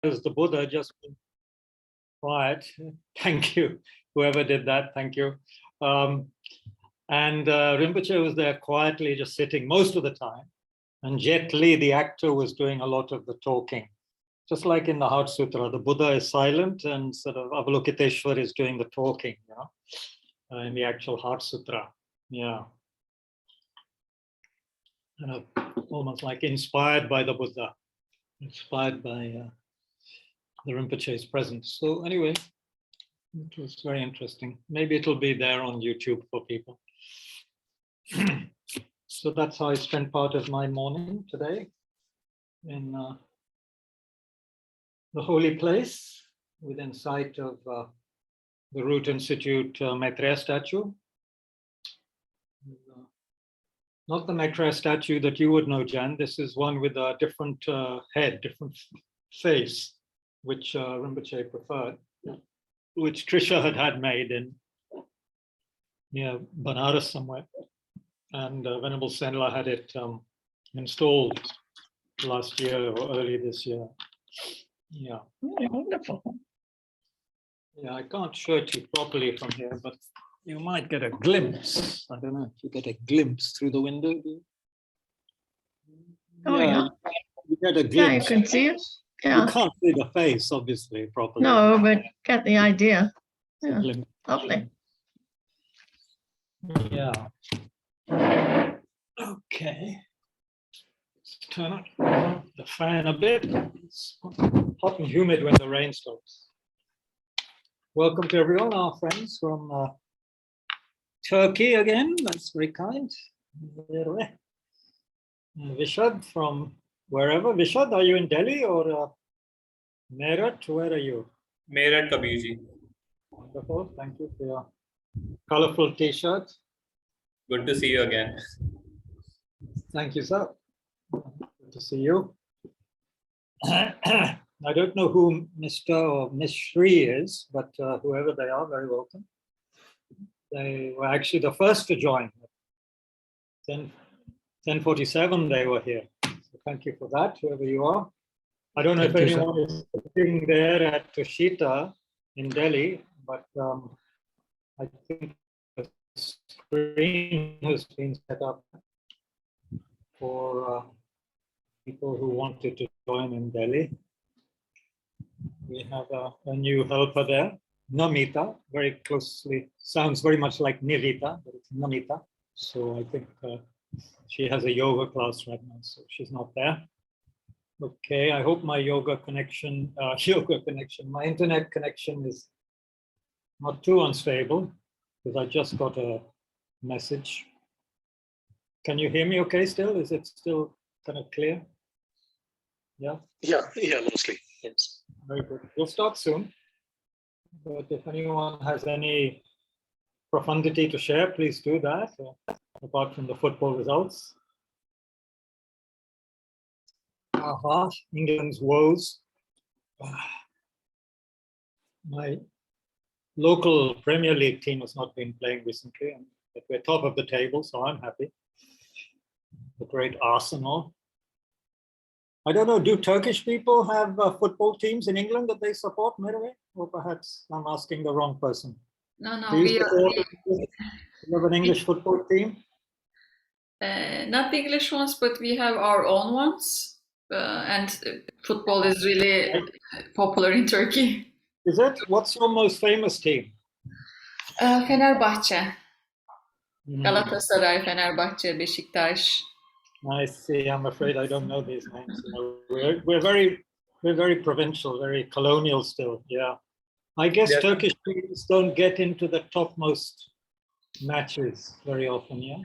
as the Buddha, just quiet. Thank you, whoever did that. Thank you. And Rinpoche was there quietly, just sitting most of the time. And Jet Li, the actor, was doing a lot of the talking. Just like in the Heart Sutra, the Buddha is silent and sort of Avalokiteshvara is doing the talking, you know, in the actual Heart Sutra. Yeah. Almost like inspired by the Buddha, inspired by the Rinpoche's presence. So anyway, it was very interesting. Maybe it'll be there on YouTube for people. So that's how I spent part of my morning today in the holy place within sight of the Root Institute Maitreya statue. Not the Maitreya statue that you would know, Jan. This is one with a different head, different face, which Rinpoche preferred, which Trisha had made in Banaras somewhere. And Venerable Senla had it installed last year or early this year. Yeah. Really wonderful. Yeah, I can't show it to you properly from here, but you might get a glimpse. I don't know if you get a glimpse through the window. Oh, yeah. You get a glimpse. Yeah, you can see it. Yeah. You can't see the face, obviously, properly. No, but get the idea. Yeah. Lovely. Yeah. Okay. Let's turn up the fan a bit. It's hot and humid when the rain stops. Welcome to everyone, our friends from Turkey again. That's very kind. Vishad from wherever. Vishad, are you in Delhi or Meerut? Where are you? Meerut, Kabirji. Wonderful. Thank you for your colorful t-shirt. Good to see you again. Thank you, sir. Good to see you. I don't know who Mr. or Miss Shri is, but whoever they are, very welcome. They were actually the first to join. 10:47 they were here. So thank you for that, whoever you are. I don't know if anyone is sitting there at Tushita in Delhi, but I think the screen has been set up for people who wanted to join in Delhi. We have a new helper there, Namita, very closely, sounds very much like Nirita, but it's Namita. So I think she has a yoga class right now, so she's not there. Okay, I hope my yoga connection, my internet connection is not too unstable, because I just got a message. Can you hear me okay still? Is it still kind of clear? Yeah? Yeah, mostly, yes. Very good. We'll start soon. But if anyone has any profundity to share, please do that, apart from the football results. England's woes. My local Premier League team has not been playing recently, but we're top of the table, so I'm happy. The great Arsenal. I don't know, do Turkish people have football teams in England that they support, Merve? Or perhaps I'm asking the wrong person. No, Do you have an English football team? Not the English ones, but we have our own ones. And football is really popular in Turkey. Is it? What's your most famous team? Fenerbahçe. Galatasaray, Fenerbahçe, Beşiktaş. I see. I'm afraid I don't know these names. You know, we're very provincial, very colonial still. Yeah, I guess yes. Turkish teams don't get into the topmost matches very often. Yeah.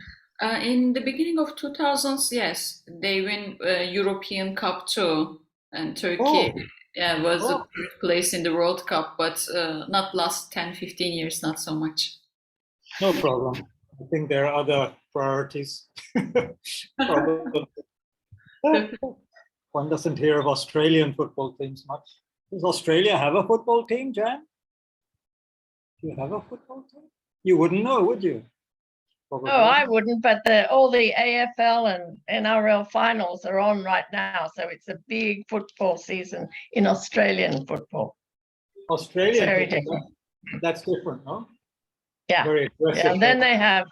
In the beginning of 2000s, yes, they win European Cup too, and Turkey was the third place in the World Cup, but not last 10-15 years, not so much. No problem. I think there are other priorities. One doesn't hear of Australian football teams much. Does Australia have a football team, Jan? Do you have a football team? You wouldn't know, would you? probably. Oh, I wouldn't, but all the AFL and NRL finals are on right now. So it's a big football season in Australian football. Australian Very football, that's different, no? Yeah. Very aggressive. Yeah. And then they have,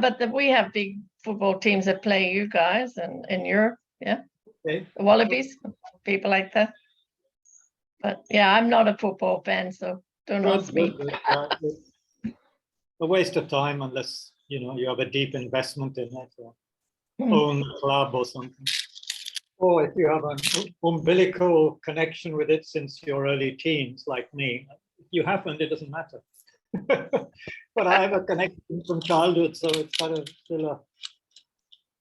but we have big football teams that play you guys and in Europe. Yeah. Okay. The Wallabies, people like that. But yeah, I'm not a football fan, so don't ask me. It's a waste of time unless you have a deep investment in it or own a club or something. Or if you have an umbilical connection with it since your early teens, like me. If you haven't, it doesn't matter. But I have a connection from childhood, so it's sort of still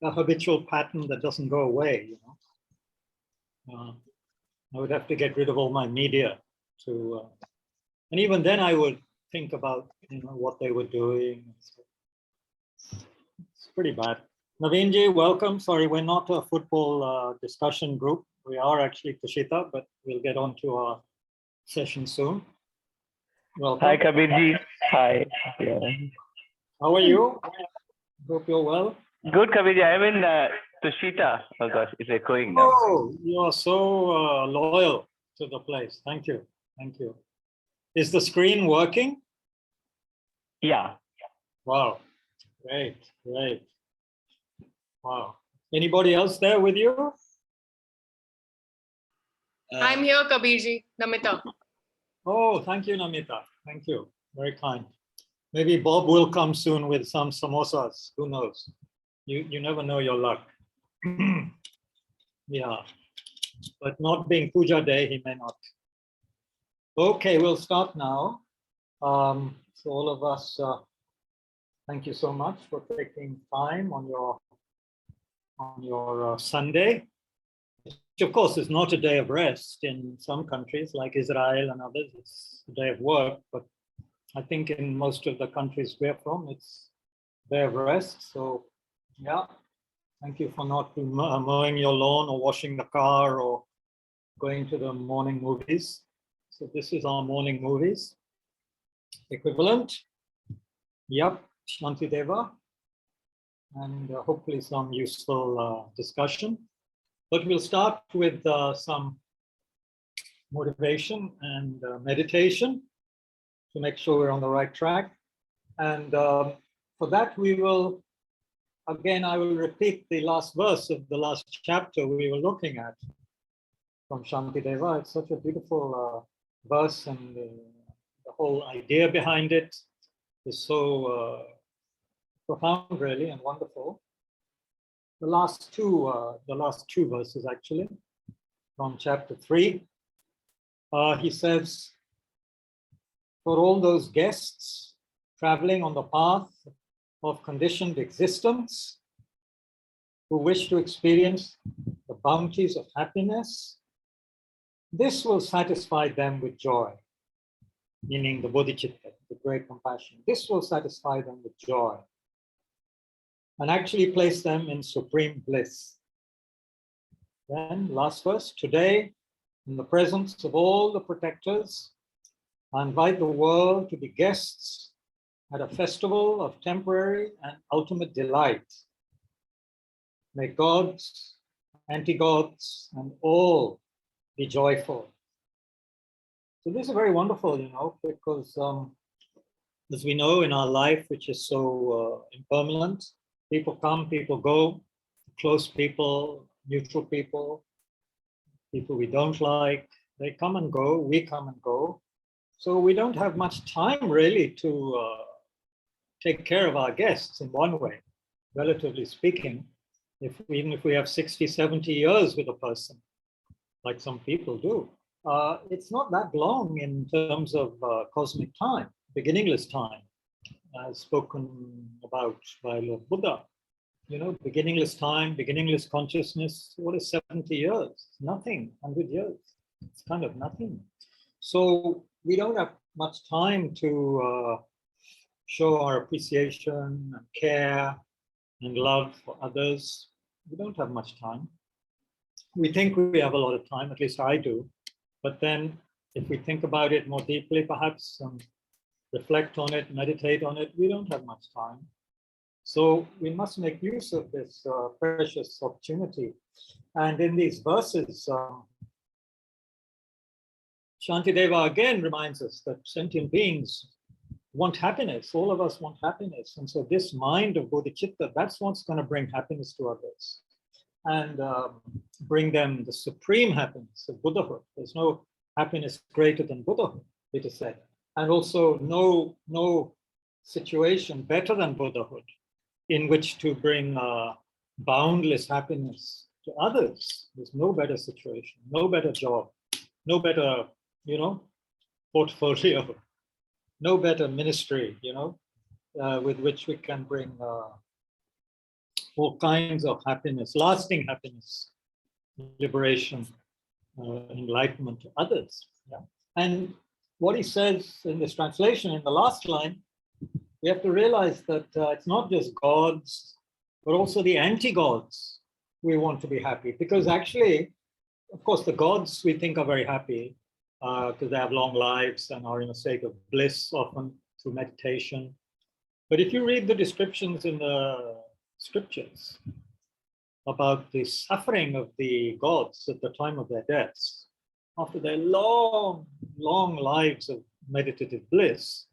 a habitual pattern that doesn't go away. I would have to get rid of all my media to, and even then I would think about what they were doing. It's pretty bad. Naveenji, welcome. Sorry, we're not a football discussion group. We are actually Tushita, but we'll get on to our session soon. Welcome. Hi, Kabirji. Hi. Yeah. How are you? Hope you're well. Good, Kabirji. I'm in Tushita. Oh gosh, it's echoing now. Oh, you are so loyal to the place. Thank you. Thank you. Is the screen working? Yeah. Wow. Great. Great. Wow. Anybody else there with you? I'm here, Kabirji, Namita. Oh, thank you, Namita. Thank you. Very kind. Maybe Bob will come soon with some samosas. Who knows? You never know your luck. Yeah. But not being Puja Day, he may not. Okay, we'll start now. So all of us, thank you so much for taking time on your Sunday, which of course is not a day of rest in some countries like Israel and others. It's a day of work, but I think in most of the countries we're from, it's a day of rest. So yeah, thank you for not mowing your lawn or washing the car or going to the morning movies. So this is our morning movies equivalent. Yep, Shantideva. And hopefully some useful discussion. But we'll start with some motivation and meditation to make sure we're on the right track. And for that, we will, again, I will repeat the last verse of the last chapter we were looking at from Shantideva. It's such a beautiful verse, and the whole idea behind it is so profound, really, and wonderful. The last two verses, actually, from chapter 3, he says, for all those guests traveling on the path of conditioned existence who wish to experience the bounties of happiness, this will satisfy them with joy, meaning the Bodhichitta, the great compassion. This will satisfy them with joy and actually place them in supreme bliss. Then, last verse, today, in the presence of all the protectors, I invite the world to be guests at a festival of temporary and ultimate delight. May gods, anti-gods, and all be joyful. So this is very wonderful, because as we know in our life, which is so impermanent, people come, people go, close people, neutral people, people we don't like, they come and go, we come and go. So we don't have much time really to take care of our guests in one way, relatively speaking. Even if we have 60, 70 years with a person, like some people do, it's not that long in terms of cosmic time, beginningless time, as spoken about by Lord Buddha. Beginningless time, beginningless consciousness, what is 70 years? It's nothing, 100 years. It's kind of nothing. So we don't have much time to show our appreciation and care and love for others. We don't have much time. We think we have a lot of time, at least I do. But then if we think about it more deeply, perhaps, and reflect on it, meditate on it, we don't have much time. So we must make use of this precious opportunity. And in these verses, Shantideva again reminds us that sentient beings want happiness. All of us want happiness. And so this mind of Bodhichitta, that's what's going to bring happiness to others and bring them the supreme happiness of Buddhahood. There's no happiness greater than Buddhahood, it is said. And also no situation better than Buddhahood in which to bring boundless happiness to others. There's no better situation, no better job, no better, portfolio, no better ministry, with which we can bring all kinds of happiness, lasting happiness, liberation, enlightenment to others. Yeah? And what he says in this translation, in the last line, we have to realize that it's not just gods, but also the anti-gods we want to be happy. Because actually, of course, the gods we think are very happy because they have long lives and are in a state of bliss, often through meditation. But if you read the descriptions in the scriptures about the suffering of the gods at the time of their deaths, after their long, long lives of meditative bliss,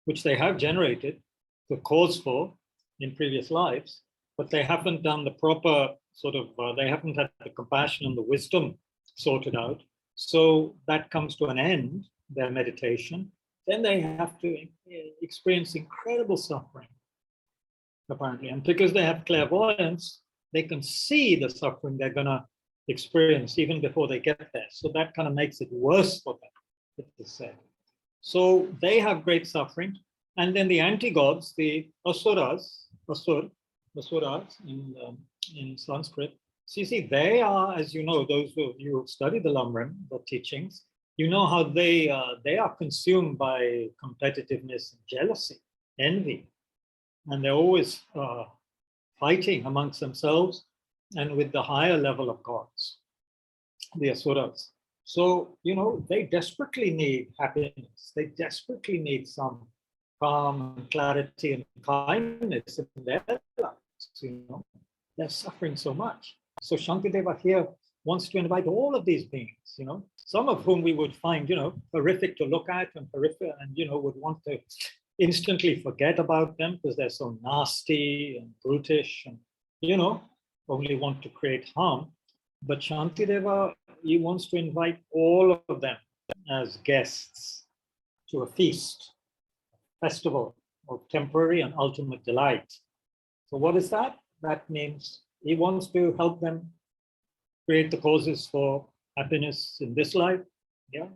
which they have generated the cause for in previous lives, but they haven't done the proper they haven't had the compassion and the wisdom sorted out. So that comes to an end, their meditation. Then they have to experience incredible suffering, apparently. And because they have clairvoyance, they can see the suffering they're going to experience even before they get there. So that kind of makes it worse for them, it is said. So they have great suffering. And then the anti-gods, the asuras in Sanskrit, so you see, they are, as you know, those of you who study the Lamrim, the teachings, you know how they are consumed by competitiveness and jealousy, envy. And they're always fighting amongst themselves and with the higher level of gods, the asuras. So, they desperately need happiness. They desperately need some calm and clarity and kindness in their lives, They're suffering so much. So Shantideva here wants to invite all of these beings, some of whom we would find, horrific to look at and horrific and, would want to instantly forget about them because they're so nasty and brutish and, only want to create harm. But Shantideva, he wants to invite all of them as guests to a feast, festival of temporary and ultimate delight. So what is that? That means he wants to help them create the causes for happiness in this life. Yeah.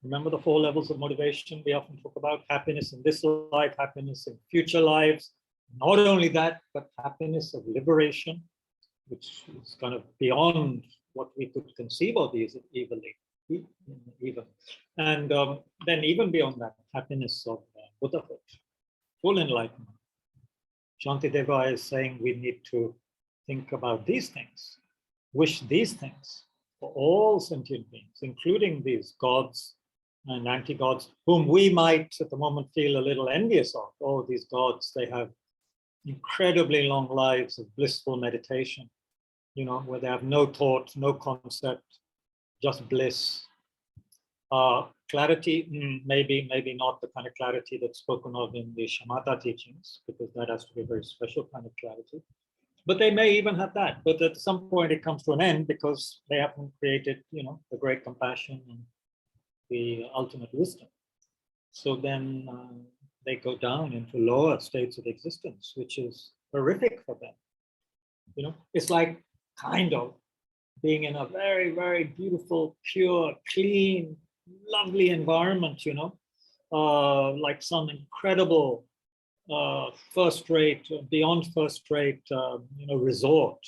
Remember the 4 levels of motivation we often talk about: happiness in this life, happiness in future lives. Not only that, but happiness of liberation, which is kind of beyond what we could conceive of even. And then even beyond that, happiness of Buddhahood, full enlightenment. Shantideva is saying we need to think about these things, wish these things for all sentient beings, including these gods and anti-gods, whom we might at the moment feel a little envious of. Oh, these gods, they have incredibly long lives of blissful meditation, where they have no thought, no concept, just bliss. Clarity, maybe not the kind of clarity that's spoken of in the shamatha teachings, because that has to be a very special kind of clarity. But they may even have that. But at some point it comes to an end because they haven't created, the great compassion and the ultimate wisdom. So then they go down into lower states of existence, which is horrific for them. It's like kind of being in a very, very beautiful, pure, clean, lovely environment, like some incredible first-rate, beyond first-rate, resort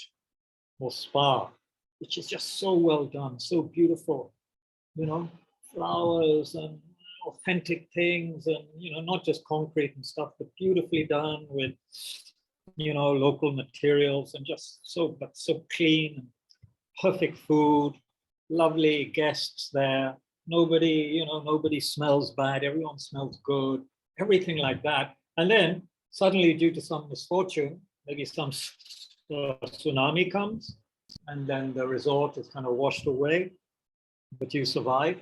or spa, which is just so well done, so beautiful, flowers and authentic things, and not just concrete and stuff, but beautifully done with local materials and just so clean and perfect food, lovely guests there. Nobody smells bad, everyone smells good, everything like that. And then suddenly, due to some misfortune, maybe some tsunami comes, and then the resort is kind of washed away, but you survive,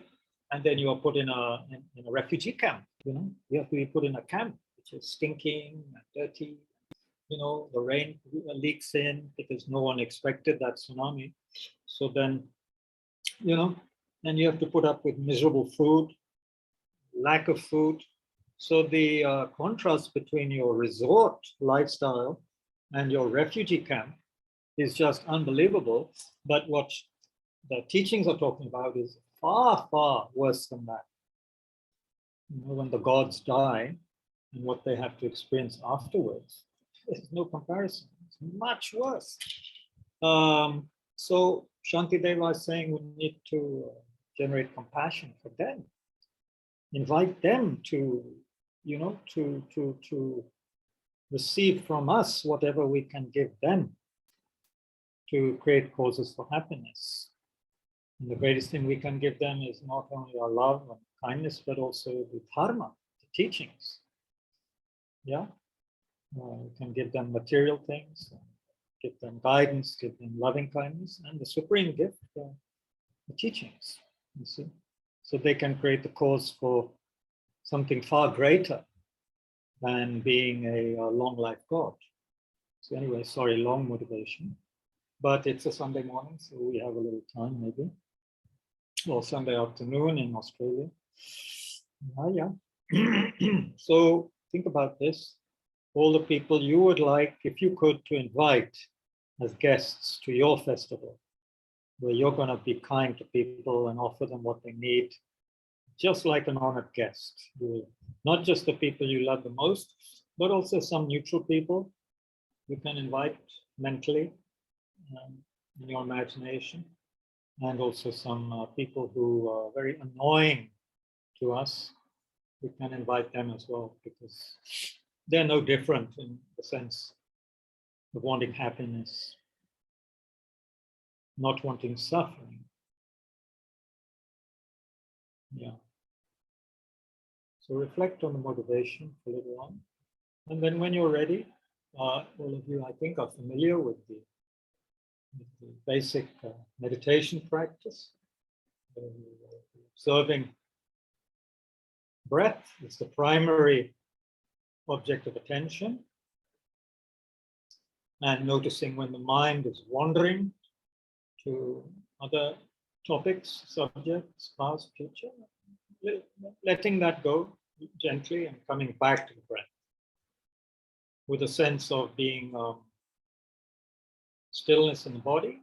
and then you are put in a refugee camp. You have to be put in a camp which is stinking and dirty. The rain leaks in because no one expected that tsunami. So then, then you have to put up with miserable food, lack of food. So the contrast between your resort lifestyle and your refugee camp is just unbelievable. But what the teachings are talking about is far, far worse than that. When the gods die and what they have to experience afterwards, there's no comparison. It's much worse. So Shantideva is saying we need to generate compassion for them, invite them to, to receive from us whatever we can give them to create causes for happiness. And the greatest thing we can give them is not only our love and kindness, but also the dharma, the teachings. Yeah, we can give them material things, give them guidance, give them loving kindness, and the supreme gift, the teachings. You see, so they can create the cause for something far greater than being a long life God. So anyway, sorry, long motivation, but it's a Sunday morning, so we have a little time maybe, or Sunday afternoon in Australia. Yeah. So think about this. All the people you would like, if you could, to invite as guests to your festival, where you're going to be kind to people and offer them what they need, just like an honored guest. Not just the people you love the most, but also some neutral people you can invite mentally in your imagination, and also some people who are very annoying to us. We can invite them as well, because they're no different in the sense of wanting happiness, not wanting suffering. Yeah. So reflect on the motivation for a little while. And then when you're ready, all of you, I think, are familiar with the basic meditation practice. Observing breath is the primary object of attention. And noticing when the mind is wandering to other topics, subjects, past, future, letting that go gently and coming back to the breath with a sense of being stillness in the body,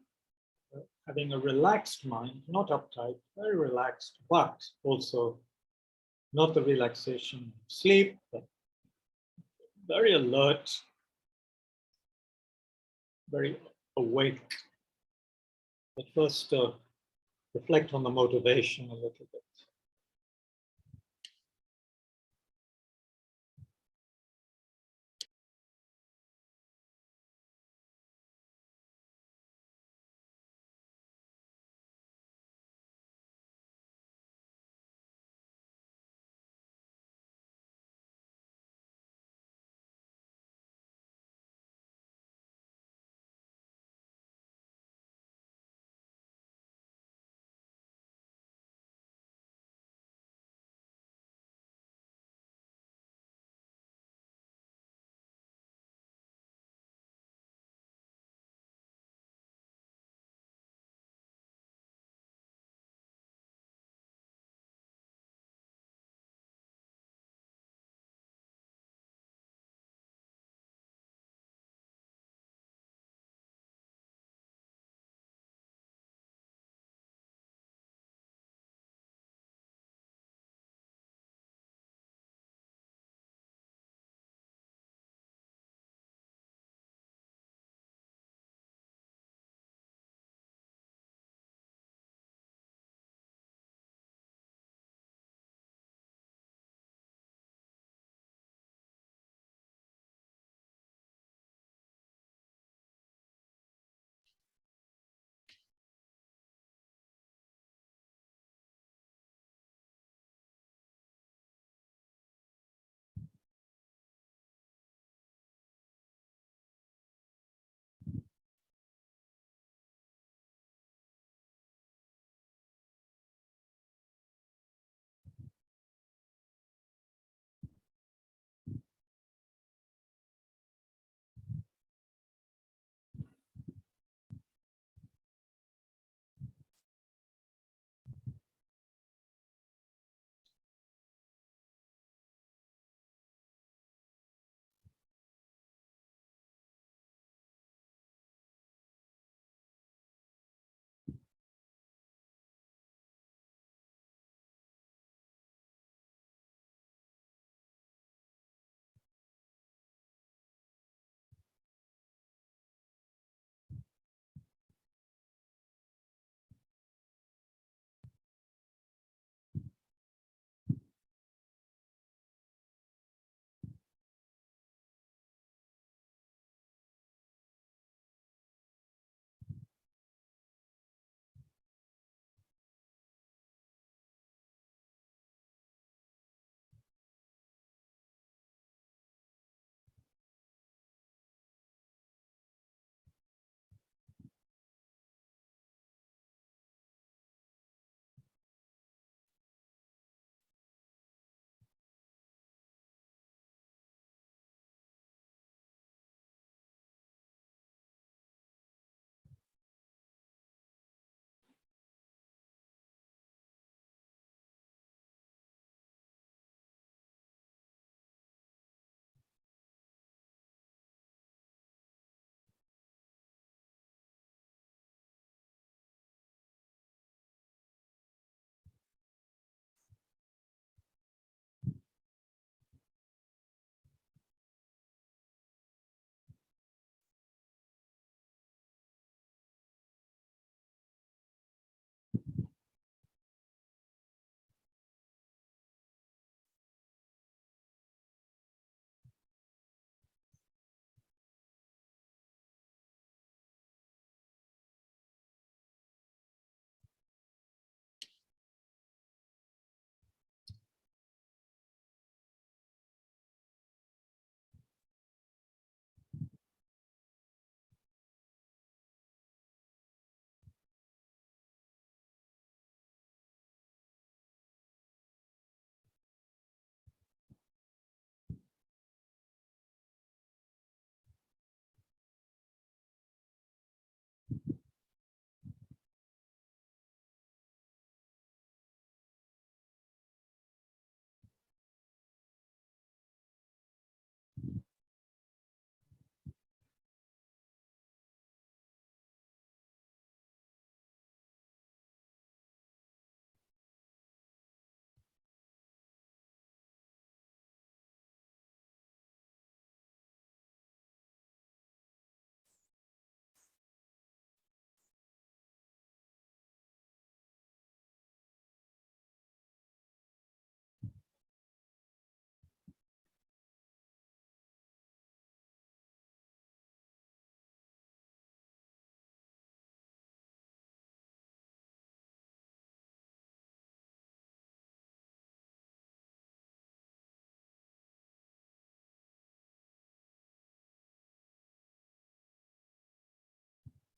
having a relaxed mind, not uptight, very relaxed, but also not the relaxation of sleep, but very alert, very awake. But first, reflect on the motivation a little bit.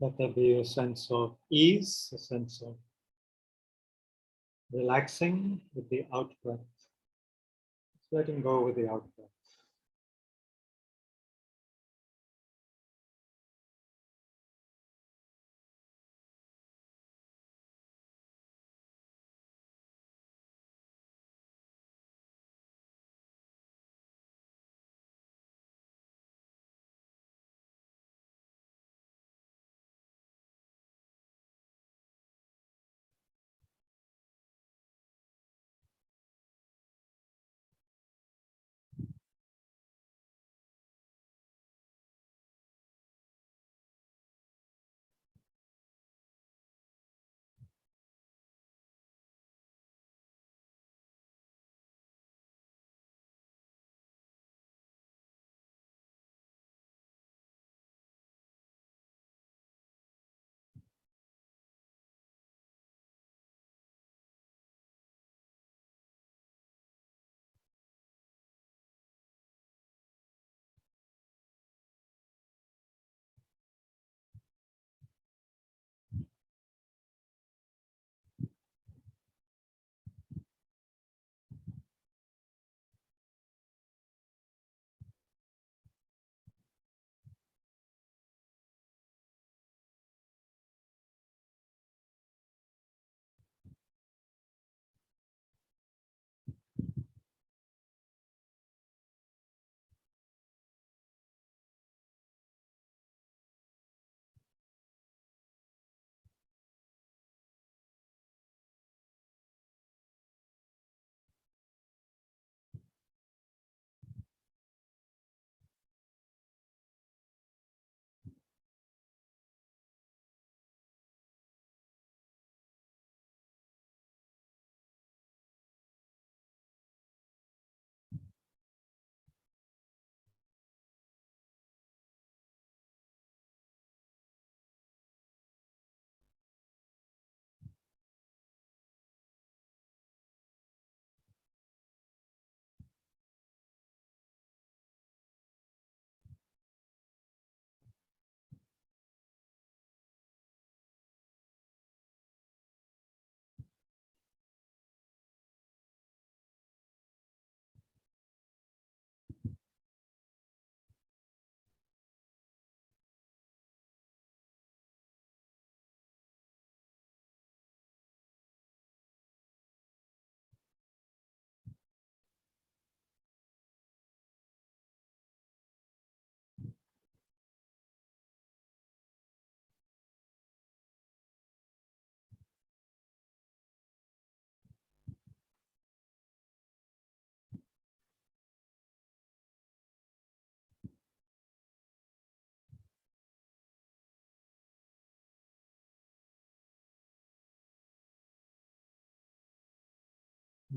Let there be a sense of ease, a sense of relaxing with the out breath. Just letting go with the out breath.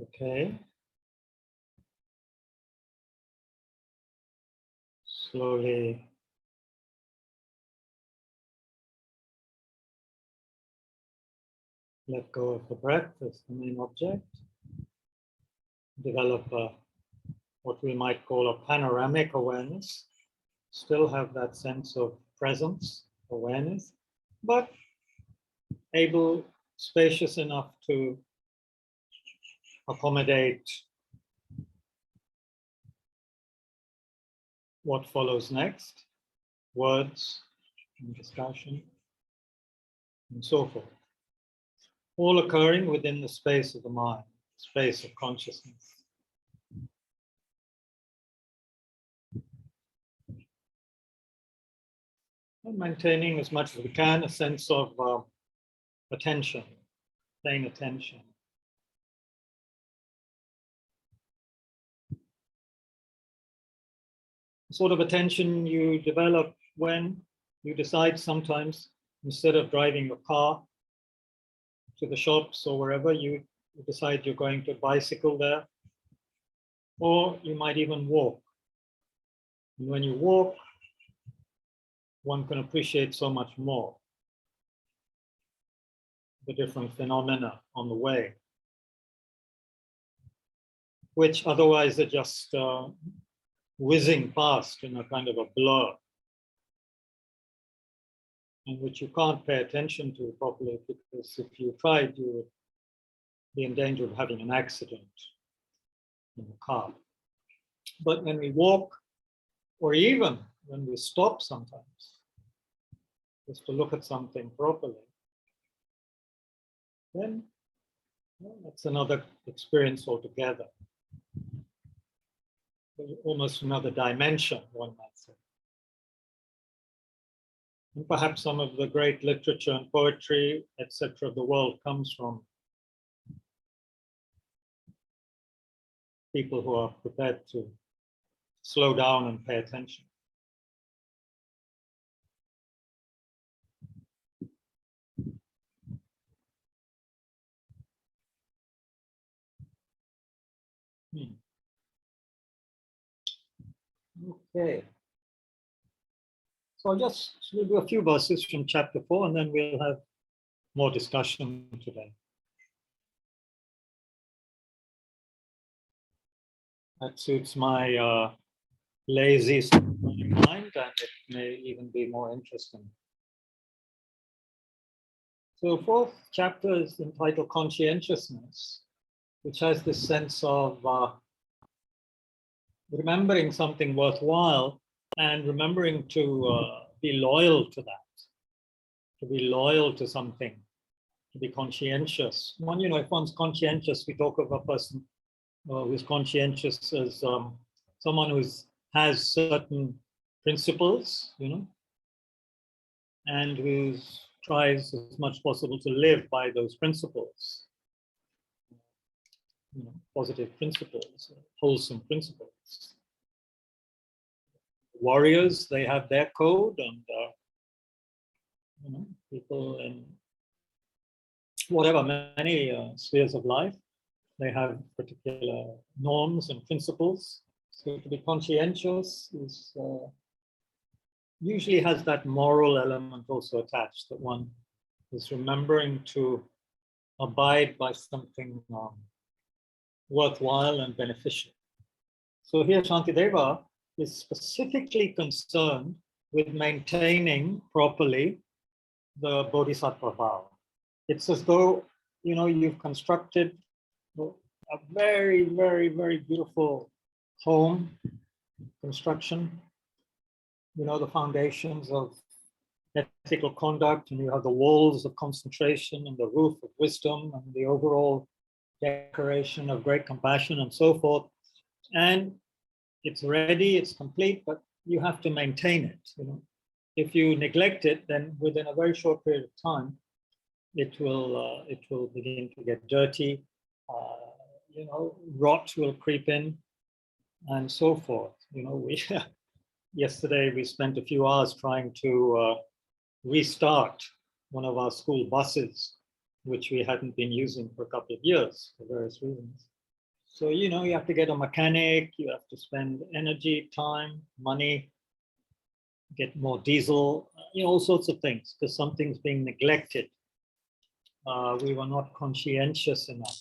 Okay. Slowly let go of the breath as the main object. Develop what we might call a panoramic awareness. Still have that sense of presence, awareness, but able, spacious enough to accommodate what follows next, words and discussion, and so forth. All occurring within the space of the mind, space of consciousness. And maintaining as much as we can a sense of attention, paying attention. The sort of attention you develop when you decide sometimes, instead of driving a car to the shops or wherever, you decide you're going to bicycle there, or you might even walk. And when you walk, one can appreciate so much more the different phenomena on the way, which otherwise are just whizzing past in a kind of a blur. and which you can't pay attention to properly, because if you tried, you would be in danger of having an accident in the car. But when we walk, or even when we stop sometimes, just to look at something properly, then that's another experience altogether. Almost another dimension, one might say. And perhaps some of the great literature and poetry, etc., of the world comes from people who are prepared to slow down and pay attention. Okay. So we'll do a few verses from chapter 4, and then we'll have more discussion today. That suits my lazy mind, and it may even be more interesting. So, fourth chapter is entitled Conscientiousness, which has this sense of remembering something worthwhile and remembering to be loyal to that, to be loyal to something, to be conscientious. One, if one's conscientious, we talk of a person who's conscientious as someone who has certain principles, and who tries as much possible to live by those principles, positive principles, wholesome principles. Warriors, they have their code, and people in whatever, many spheres of life, they have particular norms and principles. So to be conscientious is usually has that moral element also attached, that one is remembering to abide by something worthwhile and beneficial. So here Shantideva is specifically concerned with maintaining properly the Bodhisattva vow. It's as though, you've constructed a very, very, very beautiful home construction, the foundations of ethical conduct, and you have the walls of concentration and the roof of wisdom and the overall decoration of great compassion and so forth. And it's ready, it's complete, but you have to maintain it. If you neglect it, then within a very short period of time, it will begin to get dirty. Rot will creep in, and so forth. Yesterday we spent a few hours trying to restart one of our school buses, which we hadn't been using for a couple of years for various reasons. So, you have to get a mechanic, you have to spend energy, time, money, get more diesel, all sorts of things, because something's being neglected. We were not conscientious enough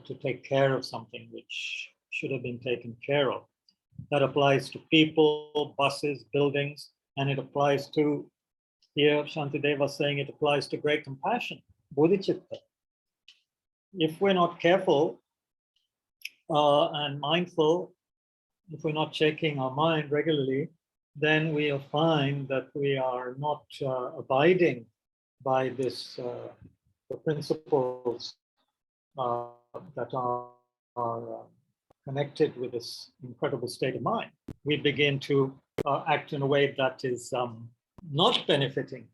to take care of something which should have been taken care of. That applies to people, buses, buildings, and it applies to, here Shantideva saying it applies to great compassion, Bodhichitta. If we're not careful and mindful, if we're not checking our mind regularly, then we'll find that we are not abiding by this, the principles that are connected with this incredible state of mind. We begin to act in a way that is not benefiting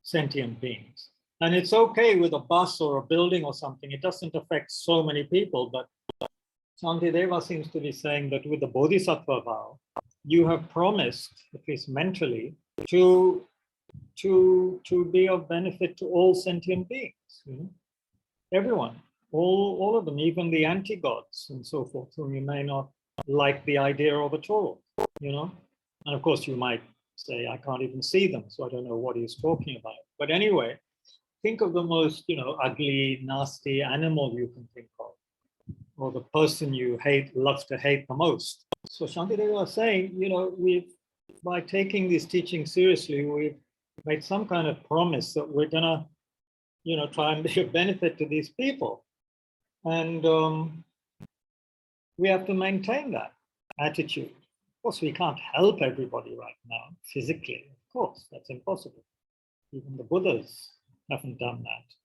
sentient beings. And it's okay with a bus or a building or something. It doesn't affect so many people, but Shantideva seems to be saying that with the Bodhisattva vow, you have promised, at least mentally, to be of benefit to all sentient beings. Everyone, all of them, even the anti-gods and so forth, whom you may not like the idea of at all, And of course you might say, I can't even see them, so I don't know what he's talking about. But anyway, think of the most, ugly, nasty animal you can think of, or the person you love to hate the most. So Shantideva was saying, by taking these teachings seriously, we've made some kind of promise that we're gonna, try and be a benefit to these people. And we have to maintain that attitude. Of course, we can't help everybody right now, physically. Of course, that's impossible. Even the Buddhas haven't done that.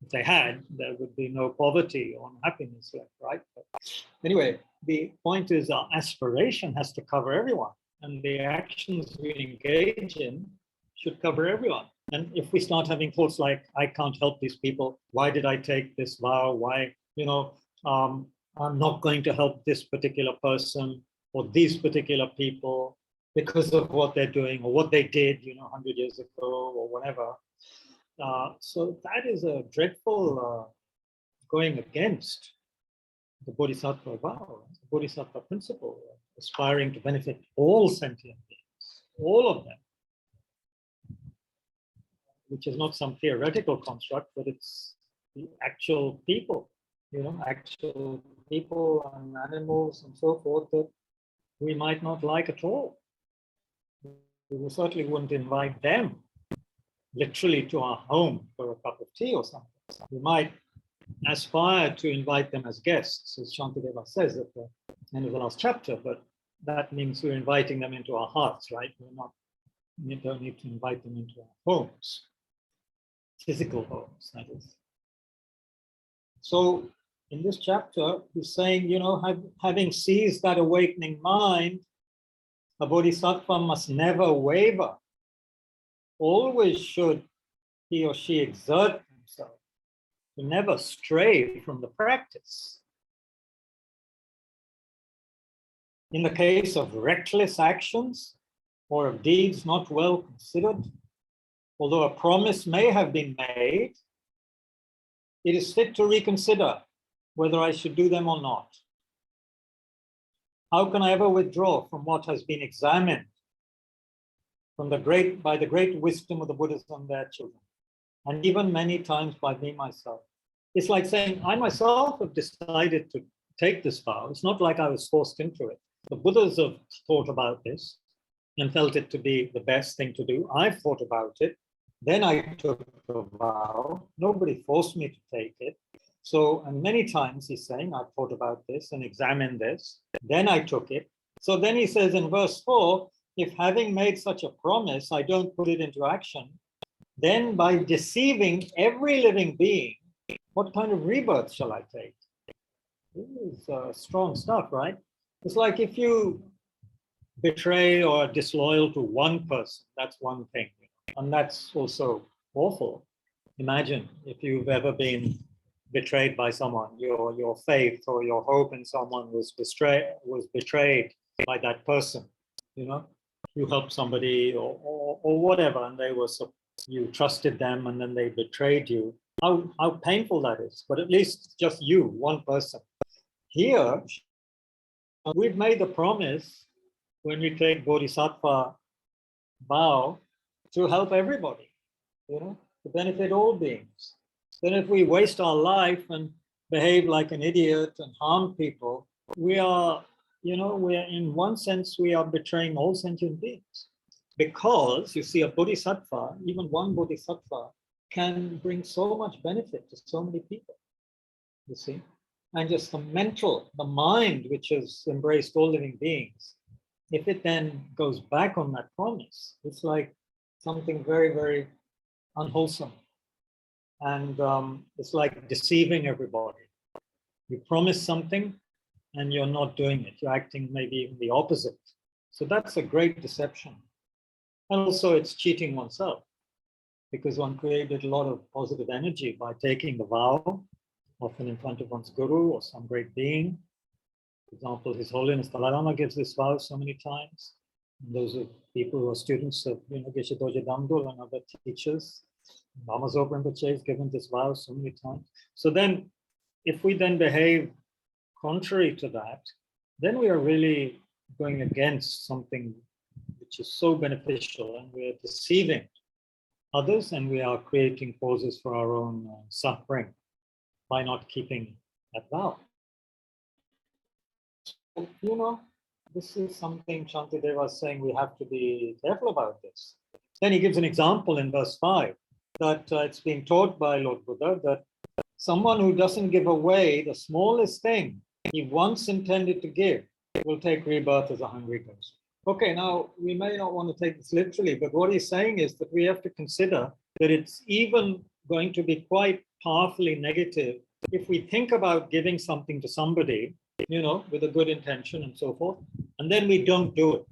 If they had, there would be no poverty or unhappiness left, right? But anyway, the point is our aspiration has to cover everyone, and the actions we engage in should cover everyone. And if we start having thoughts like, I can't help these people, why did I take this vow? Why, I'm not going to help this particular person or these particular people because of what they're doing or what they did, 100 years ago or whatever. So that is a dreadful going against the Bodhisattva vow, the Bodhisattva principle, aspiring to benefit all sentient beings, all of them, which is not some theoretical construct, but it's the actual people, actual people and animals and so forth that we might not like at all. We certainly wouldn't invite them literally to our home for a cup of tea or something. We might aspire to invite them as guests, as Shantideva says at the end of the last chapter, but that means we're inviting them into our hearts, right? We don't need to invite them into our homes, physical homes, that is. So in this chapter, he's saying, having seized that awakening mind, a bodhisattva must never waver. Always should he or she exert himself to never stray from the practice. In the case of reckless actions or of deeds not well considered, although a promise may have been made, it is fit to reconsider whether I should do them or not. How can I ever withdraw from what has been examined by the great wisdom of the Buddhas and their children, and even many times by me myself? It's like saying, I myself have decided to take this vow. It's not like I was forced into it. The Buddhas have thought about this and felt it to be the best thing to do. I've thought about it. Then I took the vow. Nobody forced me to take it. So, and many times he's saying, I've thought about this and examined this. Then I took it. So then he says in verse 4, if having made such a promise, I don't put it into action, then by deceiving every living being, what kind of rebirth shall I take? This is strong stuff, right? It's like if you betray or are disloyal to one person, that's one thing. And that's also awful. Imagine if you've ever been betrayed by someone, your faith or your hope in someone was betrayed by that person. You helped somebody or whatever, and you trusted them, and then they betrayed you. How painful that is. But at least just you, one person. Here, we've made the promise when we take Bodhisattva vow to help everybody, to benefit all beings. Then if we waste our life and behave like an idiot and harm people, we are in one sense, we are betraying all sentient beings. Because you see, a bodhisattva, even one bodhisattva, can bring so much benefit to so many people, you see. And just the mind, which has embraced all living beings, if it then goes back on that promise, it's like something very, very unwholesome. And it's like deceiving everybody. You promise something and you're not doing it. You're acting maybe even the opposite. So that's a great deception. And also it's cheating oneself, because one created a lot of positive energy by taking the vow, often in front of one's guru or some great being. For example, His Holiness Dalai Lama gives this vow so many times. And those are people who are students of Geshe Dorje Damdul and other teachers. Lama Zopa Rinpoche has given this vow so many times. So then, if we then behave contrary to that, then we are really going against something which is so beneficial, and we are deceiving others, and we are creating causes for our own suffering by not keeping that vow. So, this is something Shantideva was saying we have to be careful about this. Then he gives an example in verse 5 that it's been taught by Lord Buddha that someone who doesn't give away the smallest thing he once intended to give will take rebirth as a hungry ghost. Okay, now we may not want to take this literally, but what he's saying is that we have to consider that it's even going to be quite powerfully negative if we think about giving something to somebody, with a good intention and so forth, and then we don't do it.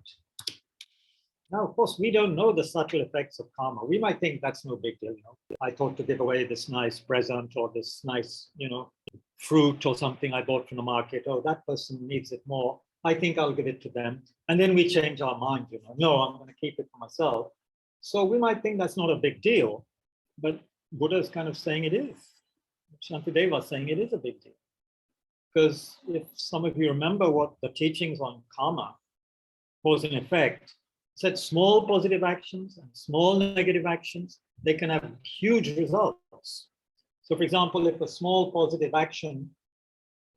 Now, of course, we don't know the subtle effects of karma. We might think that's no big deal. I thought to give away this nice present or this nice, fruit or something I bought from the market. Oh, that person needs it more. I think I'll give it to them. And then we change our mind, no, I'm going to keep it for myself. So we might think that's not a big deal, but Buddha is kind of saying it is. Shantideva is saying it is a big deal. Because if some of you remember what the teachings on karma, cause and effect, said small positive actions and small negative actions, they can have huge results. So for example, if a small positive action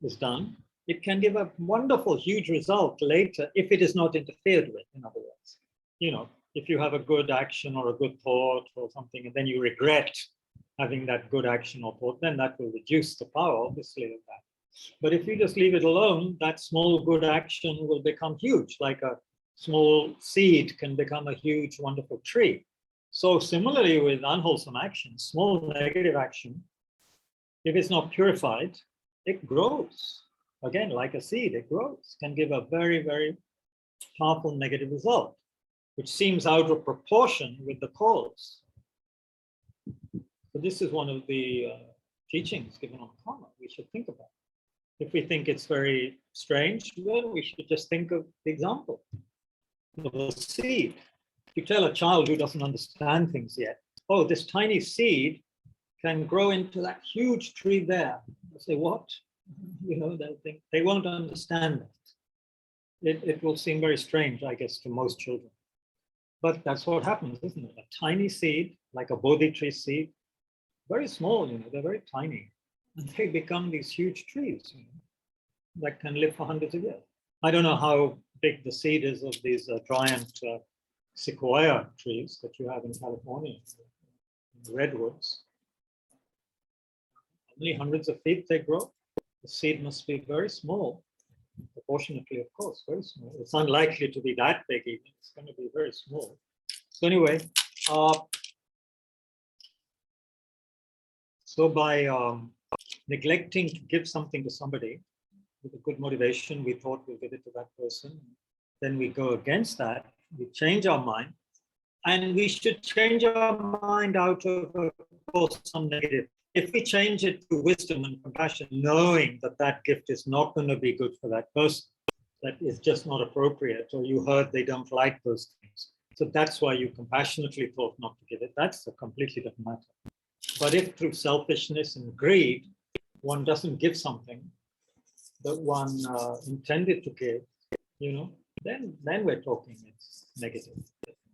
is done, it can give a wonderful, huge result later if it is not interfered with, in other words. If you have a good action or a good thought or something, and then you regret having that good action or thought, then that will reduce the power, obviously, of that. But if you just leave it alone, that small good action will become huge, like a small seed can become a huge, wonderful tree. So similarly with unwholesome action, small negative action, if it's not purified, it grows. Again, like a seed, it grows, can give a very, very powerful negative result, which seems out of proportion with the cause. So this is one of the teachings given on karma we should think about. If we think it's very strange, then we should just think of the example of a seed. You tell a child who doesn't understand things yet, oh, this tiny seed can grow into that huge tree there. They say, what? They'll think they won't understand that. It will seem very strange, I guess, to most children. But that's what happens, isn't it? A tiny seed, like a Bodhi tree seed, very small, they're very tiny. And they become these huge trees that can live for hundreds of years. I don't know how big the seed is of these giant sequoia trees that you have in California, in redwoods. Only hundreds of feet they grow. The seed must be very small, proportionately, of course, very small. It's unlikely to be that big even. It's going to be very small. So anyway, so by neglecting to give something to somebody with a good motivation, we thought we'll give it to that person. Then we go against that, we change our mind, and we should change our mind out of, course, some negative. If we change it to wisdom and compassion, knowing that that gift is not going to be good for that person, that is just not appropriate, or you heard they don't like those things. So that's why you compassionately thought not to give it. That's a completely different matter. But if through selfishness and greed, one doesn't give something that one intended to give, then we're talking it's negative.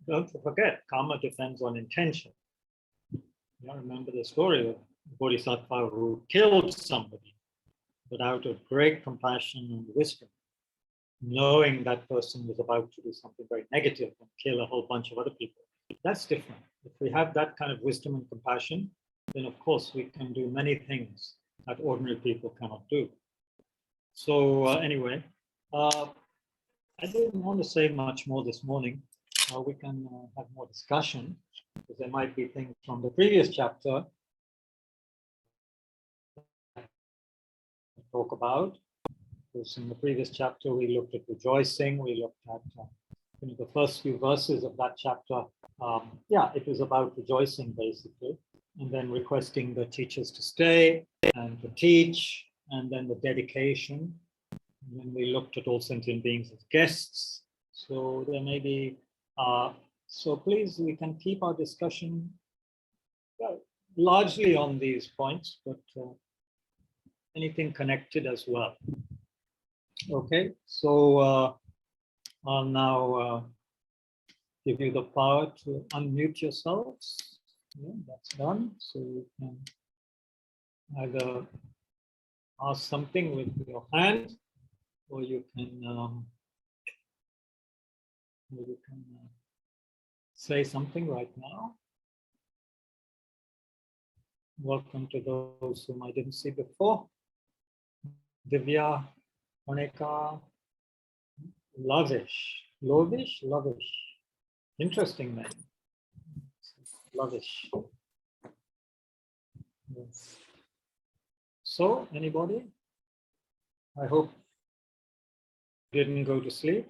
Don't forget, karma depends on intention. Remember the story of Bodhisattva who killed somebody, but out of great compassion and wisdom, knowing that person was about to do something very negative and kill a whole bunch of other people. That's different. If we have that kind of wisdom and compassion, then of course we can do many things that ordinary people cannot do. So anyway, I didn't want to say much more this morning. We can have more discussion, because there might be things from the previous chapter to talk about. Because in the previous chapter, we looked at rejoicing. We looked at the first few verses of that chapter. It was about rejoicing, basically, and then requesting the teachers to stay and to teach, and then the dedication. And then we looked at all sentient beings as guests. So there may be, so please, we can keep our discussion largely on these points, but anything connected as well. Okay, so I'll now give you the power to unmute yourselves. Yeah, that's done. So you can either ask something with your hand, or you can You can say something right now. Welcome to those whom I didn't see before. Divya, Monica, Lovish. Interesting name. Lavish. Yes. So, anybody? I hope you didn't go to sleep.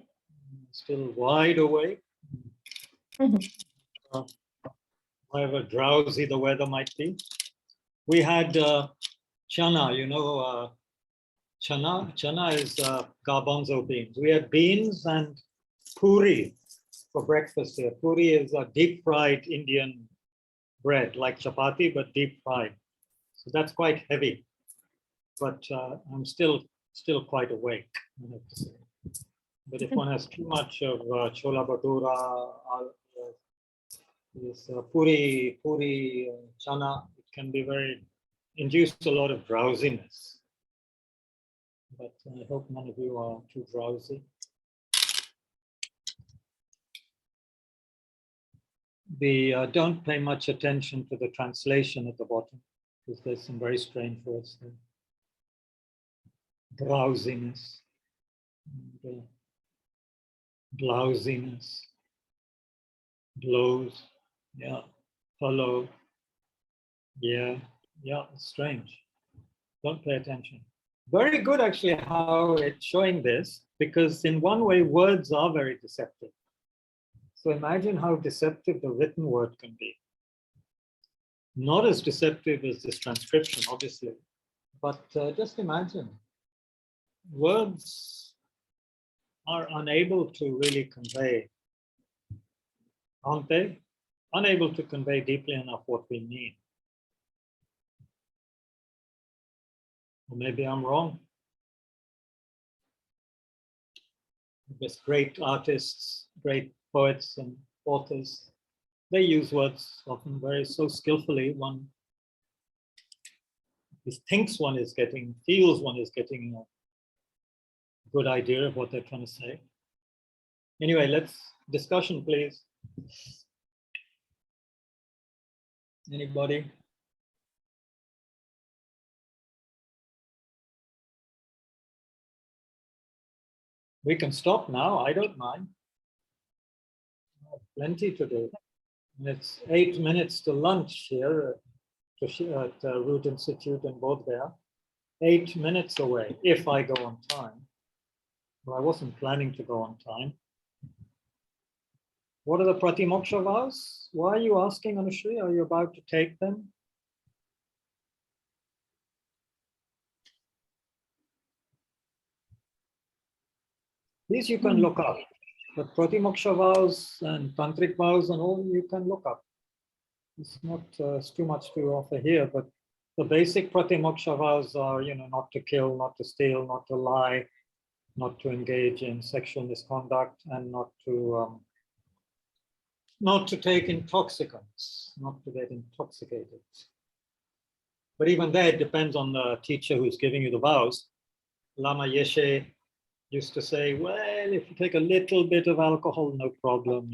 Still wide awake. However drowsy the weather might be. We had chana, you know, chana is garbanzo beans. We had beans and puri for breakfast here. Puri is a deep fried Indian bread, like chapati, but deep fried. So that's quite heavy. But I'm still quite awake, I have to say. But if one has too much of chola bhatura, this puri chana, it can be induce a lot of drowsiness. But I hope none of you are too drowsy. Don't pay much attention to the translation at the bottom, because there's some very strange words there. Drowsiness, and, drowsiness, blows, yeah, follow, yeah, it's strange. Don't pay attention. Very good, actually, how it's showing this, because in one way, words are very deceptive. So imagine how deceptive the written word can be. Not as deceptive as this transcription, obviously, but just imagine. Words are unable to really convey, aren't they? Unable to convey deeply enough what we mean. Or maybe I'm wrong. There's great artists, great poets and authors. They use words often so skillfully, one thinks one is getting, feels one is getting a good idea of what they're trying to say. Anyway, discussion, please. Anybody? We can stop now, I don't mind. Plenty to do. And it's 8 minutes to lunch here at Root Institute in Bodh. 8 minutes away, if I go on time. Well, I wasn't planning to go on time. What are the Pratimakshavas? Why are you asking, Anushri? Are you about to take them? These you can look up. But Pratimakshavas and Tantric vows and all you can look up. It's not it's too much to offer here, but the basic Pratimakshavas are, not to kill, not to steal, not to lie, not to engage in sexual misconduct, and not to take intoxicants, not to get intoxicated. But even there, it depends on the teacher who's giving you the vows. Lama Yeshe used to say, well, if you take a little bit of alcohol, no problem,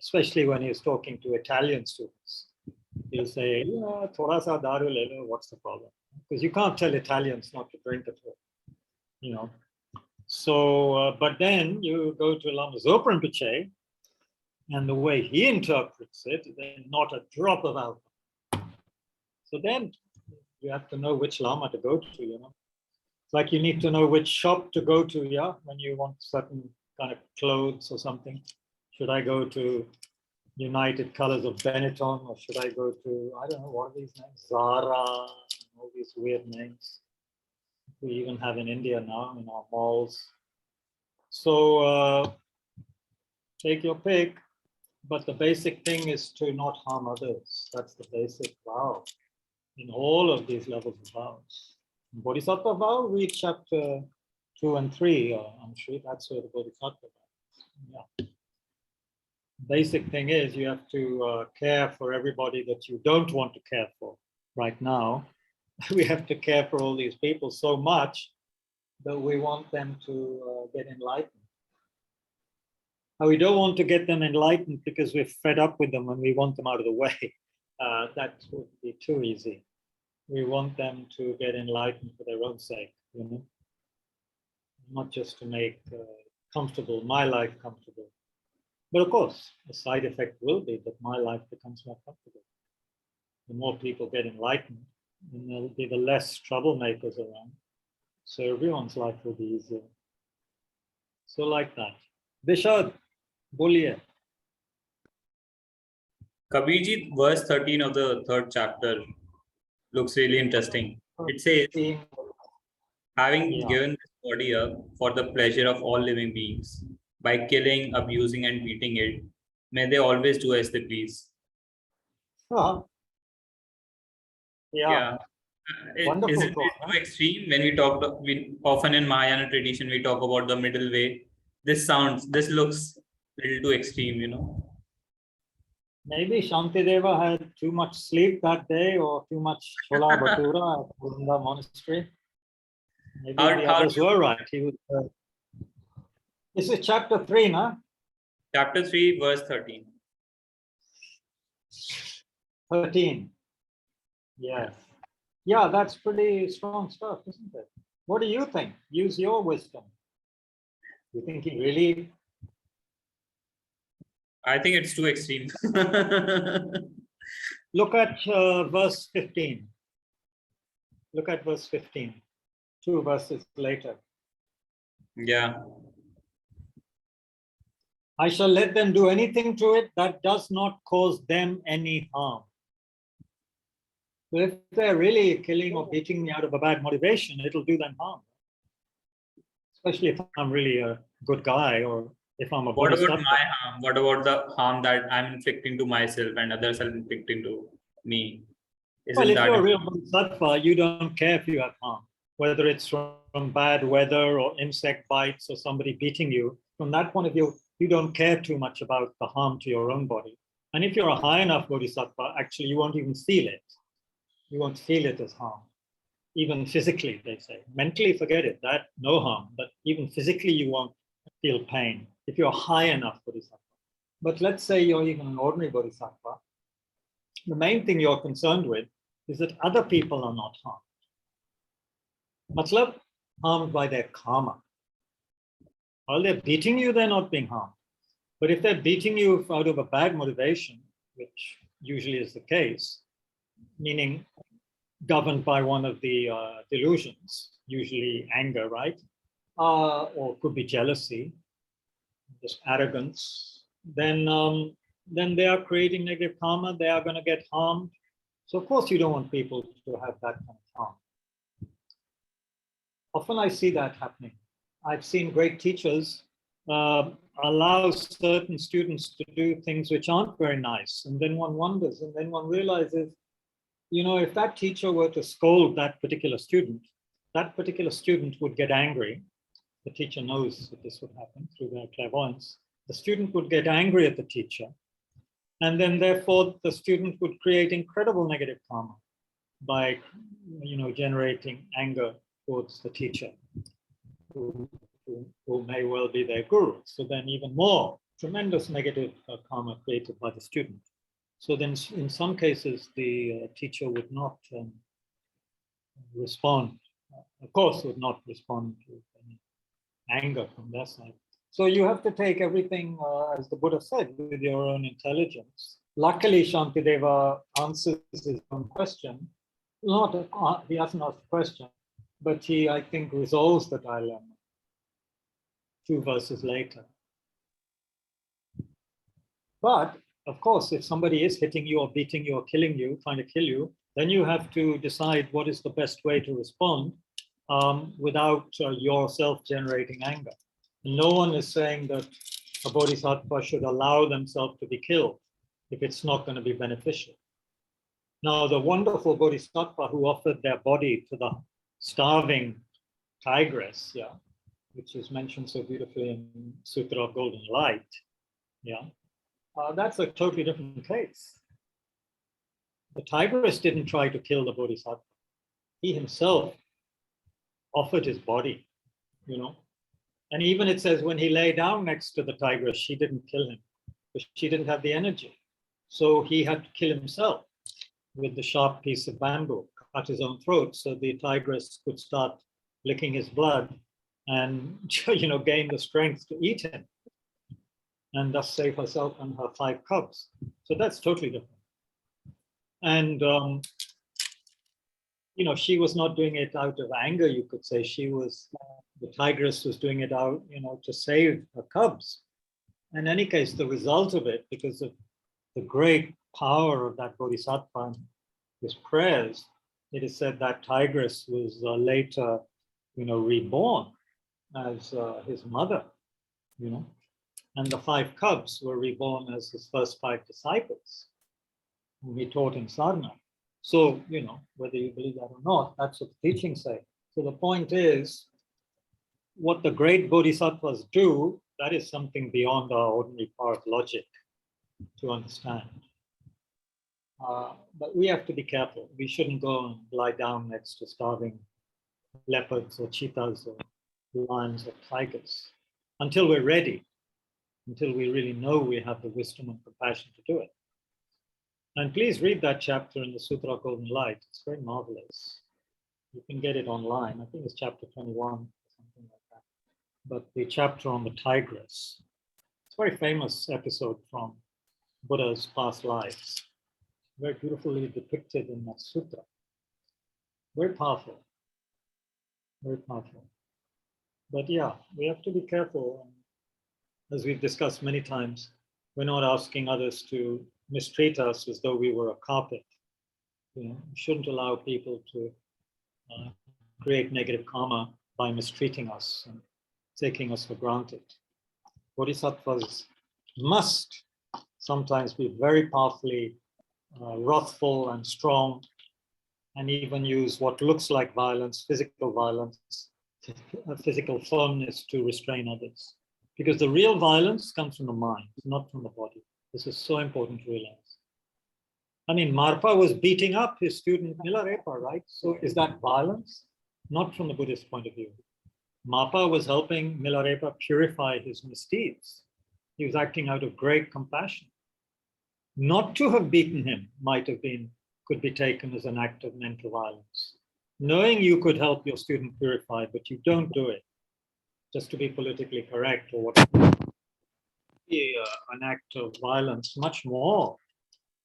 especially when he's talking to Italian students. He'll say, thoda sa daru le lo, what's the problem? Because you can't tell Italians not to drink at all, So, but then you go to Lama Zopa Rinpoche, and the way he interprets it, then not a drop of alcohol. So then you have to know which Lama to go to, It's like you need to know which shop to go to, when you want certain kind of clothes or something. Should I go to United Colors of Benetton, or should I go to, I don't know, what are these names? Zara, all these weird names we even have in India now in our malls. So take your pick, but the basic thing is to not harm others. That's the basic vow in all of these levels of vows. Bodhisattva vow, read chapter 2 and 3. I'm sure that's where the Bodhisattva vow is. Basic thing is you have to care for everybody that you don't want to care for right now. We have to care for all these people so much that we want them to get enlightened. We don't want to get them enlightened because we're fed up with them and we want them out of the way. That would be too easy. We want them to get enlightened for their own sake, you know, not just to make my life comfortable. But of course, the side effect will be that my life becomes more comfortable. The more people get enlightened, then there'll be the less troublemakers around. So everyone's life will be easier. So like that. Vishad, boliye. Kabirji, verse 13 of the third chapter looks really interesting. It says, having Yeah. given this body up for the pleasure of all living beings, by killing, abusing, and beating it, may they always do as they please. Yeah. Yeah. Wonderful Isn't it thought, too extreme? When we often in Mahayana tradition, we talk about the middle way. This looks a little too extreme, you know. Maybe Shantideva had too much sleep that day or too much chola bhatura at Buddha monastery. Maybe the others were right. He was. This is chapter 3, no? Chapter 3, verse 13. 13. Yes. Yeah, that's pretty strong stuff, isn't it? What do you think? Use your wisdom. You think he really? I think it's too extreme. Look at verse 15. Look at verse 15. 2 verses later. Yeah. I shall let them do anything to it that does not cause them any harm. So if they're really killing or beating me out of a bad motivation, it'll do them harm. Especially if I'm really a good guy or if I'm a What about Bodhisattva. my harm? What about the harm that I'm inflicting to myself and others are inflicting to me? Well, if you're a real Bodhisattva, you don't care if you have harm, whether it's from bad weather or insect bites or somebody beating you. From that point of view, you don't care too much about the harm to your own body. And if you're a high enough Bodhisattva, actually, you won't even feel it. You won't feel it as harm. Even physically, they say. Mentally, forget it, that no harm. But even physically, you won't feel pain if you're high enough Bodhisattva. But let's say you're even an ordinary Bodhisattva. The main thing you're concerned with is that other people are not harmed. Matlab, harmed by their karma. While they're beating you, they're not being harmed. But if they're beating you out of a bad motivation, which usually is the case, meaning governed by one of the delusions, usually anger, right? Or could be jealousy, just arrogance, then they are creating negative karma, they are going to get harmed. So of course you don't want people to have that kind of harm. Often I see that happening. I've seen great teachers allow certain students to do things which aren't very nice. And then one wonders, and then one realizes, you know, if that teacher were to scold that particular student would get angry. The teacher knows that this would happen through their clairvoyance. The student would get angry at the teacher. And then therefore the student would create incredible negative karma by, you know, generating anger towards the teacher, who may well be their guru. So then even more tremendous negative karma created by the student. So then in some cases, the teacher would not respond, of course, would not respond to any anger from their side. So you have to take everything, as the Buddha said, with your own intelligence. Luckily, Shantideva answers his own question. He hasn't asked a question, but he, I think, resolves the dilemma 2 verses later. But of course, if somebody is hitting you or beating you or killing you, trying to kill you, then you have to decide what is the best way to respond without yourself generating anger. No one is saying that a bodhisattva should allow themselves to be killed if it's not going to be beneficial. Now, the wonderful bodhisattva who offered their body to the starving tigress, yeah, which is mentioned so beautifully in Sutra of Golden Light, yeah, that's a totally different case. The tigress didn't try to kill the bodhisattva. He himself offered his body, you know, And even it says when he lay down next to the tigress, she didn't kill him, because she didn't have the energy. So he had to kill himself with the sharp piece of bamboo, cut his own throat, so the tigress could start licking his blood and gain the strength to eat him, and thus save herself and her 5 cubs. So that's totally different. And she was not doing it out of anger, you could say. The tigress was doing it out, to save her cubs. In any case, the result of it, because of the great power of that bodhisattva and his prayers, it is said that tigress was later, reborn as his mother, and the 5 cubs were reborn as his first 5 disciples, whom he taught in sadhana. So, whether you believe that or not, that's what the teachings say. So the point is, what the great bodhisattvas do, that is something beyond our ordinary part logic to understand. But we have to be careful. We shouldn't go and lie down next to starving leopards or cheetahs or lions or tigers until we're ready, until we really know we have the wisdom and compassion to do it. And please read that chapter in the Sutra Golden Light. It's very marvelous. You can get it online. I think it's chapter 21 or something like that. But the chapter on the tigress, it's a very famous episode from Buddha's past lives. Very beautifully depicted in that sutra. Very powerful. Very powerful. But yeah, we have to be careful. As we've discussed many times, we're not asking others to mistreat us as though we were a carpet. We shouldn't allow people to create negative karma by mistreating us and taking us for granted. Bodhisattvas must sometimes be very powerfully wrathful and strong, and even use what looks like violence, physical firmness to restrain others. Because the real violence comes from the mind, not from the body. This is so important to realize. I mean, Marpa was beating up his student Milarepa, right? So is that violence? Not from the Buddhist point of view. Marpa was helping Milarepa purify his misdeeds. He was acting out of great compassion. Not to have beaten him could be taken as an act of mental violence. Knowing you could help your student purify, but you don't do it just to be politically correct or whatever. Be an act of violence much more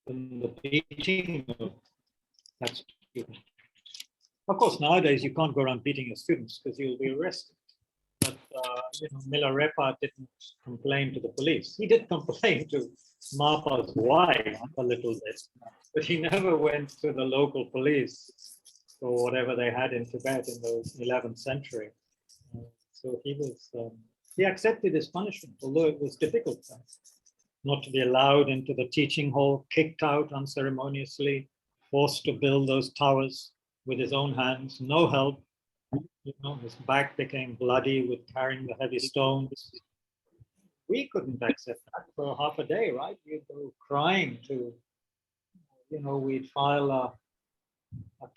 than the beating of that student. Of course, nowadays you can't go around beating your students because you'll be arrested. But Milarepa didn't complain to the police. He did complain to Marpa's wife a little bit, but he never went to the local police or whatever they had in Tibet in the 11th century. So he accepted his punishment, although it was difficult for him. Not to be allowed into the teaching hall, kicked out unceremoniously, forced to build those towers with his own hands, no help. His back became bloody with carrying the heavy stones. We couldn't accept that for half a day, right? We'd go crying to, we'd file a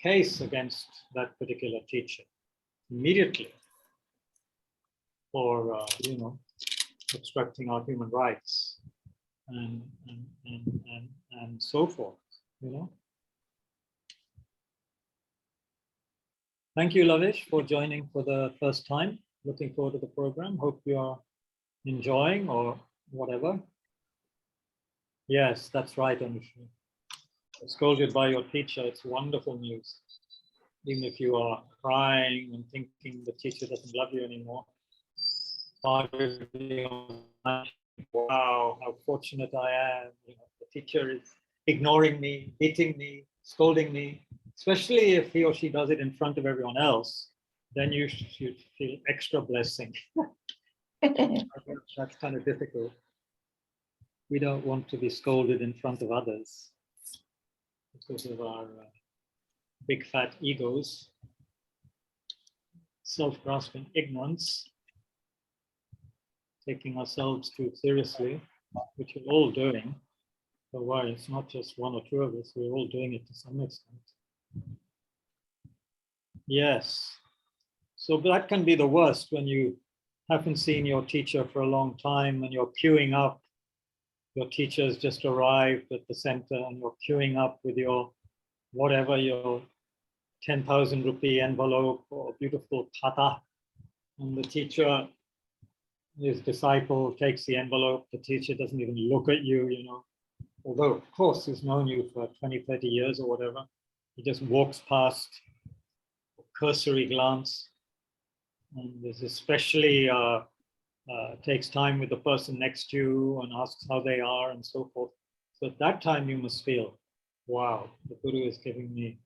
case against that particular teacher immediately for, obstructing our human rights and so forth, Thank you, Lavish, for joining for the first time. Looking forward to the program. Hope you are enjoying or whatever. Yes, that's right, Anusha. Scolded by your teacher, it's wonderful news. Even if you are crying and thinking the teacher doesn't love you anymore. Wow, how fortunate I am. The teacher is ignoring me, beating me, scolding me. Especially if he or she does it in front of everyone else, then you should feel extra blessing. That's kind of difficult. We don't want to be scolded in front of others because of our big fat egos, self-grasping ignorance, taking ourselves too seriously, which we're all doing. So why it's not just one or two of us, we're all doing it to some extent. Yes. So that can be the worst when you haven't seen your teacher for a long time and you're queuing up. Your teacher has just arrived at the center and you're queuing up with your whatever, your 10,000 rupee envelope or beautiful khata. And the teacher, his disciple, takes the envelope. The teacher doesn't even look at you, you know. Although, of course, he's known you for 20, 30 years or whatever. He just walks past, a cursory glance. And this especially takes time with the person next to you and asks how they are and so forth. So at that time you must feel, wow, the Guru is giving me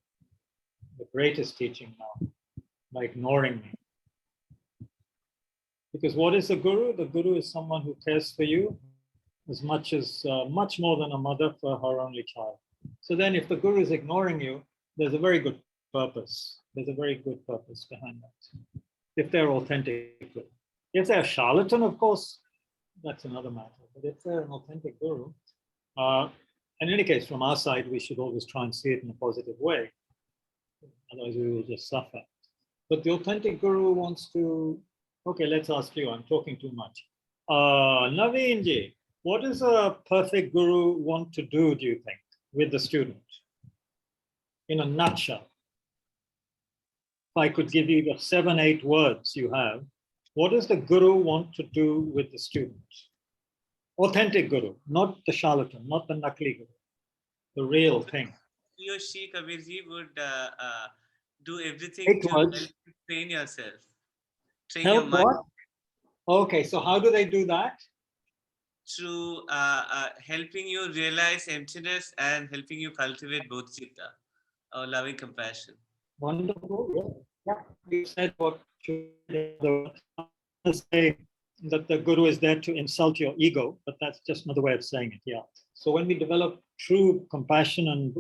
the greatest teaching now by ignoring me. Because what is the Guru? The Guru is someone who cares for you as much more than a mother for her only child. So then if the Guru is ignoring you, there's a very good purpose. There's a very good purpose behind that. If they're authentic. If they're a charlatan, of course, that's another matter. But if they're an authentic Guru, in any case, from our side, we should always try and see it in a positive way. Otherwise, we will just suffer. But the authentic Guru wants to, okay, let's ask you, I'm talking too much. Naveenji, what does a perfect Guru want to do you think, with the student? In a nutshell. If I could give you the 7, 8 words you have, what does the Guru want to do with the student? Authentic Guru, not the charlatan, not the nakli Guru, the real thing. He or she, Kabirji, would do everything 8 to words. help you train yourself. Train Help your mind what? Okay, so how do they do that? through helping you realize emptiness and helping you cultivate Bodhichitta, or loving compassion. Wonderful. Yeah. You said what you say that the Guru is there to insult your ego, but that's just another way of saying it. Yeah. So when we develop true compassion and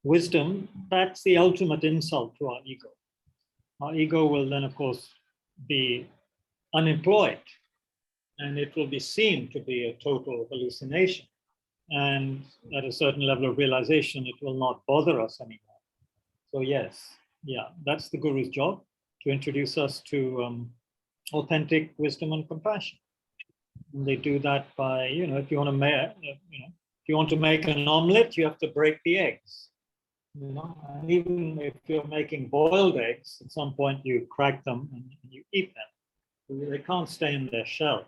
wisdom, that's the ultimate insult to our ego. Our ego will then, of course, be unemployed, and it will be seen to be a total hallucination. And at a certain level of realization, it will not bother us anymore. So yes, yeah, that's the Guru's job, to introduce us to authentic wisdom and compassion. And they do that by, if you want to make an omelet, you have to break the eggs. And even if you're making boiled eggs, at some point you crack them and you eat them. They can't stay in their shell.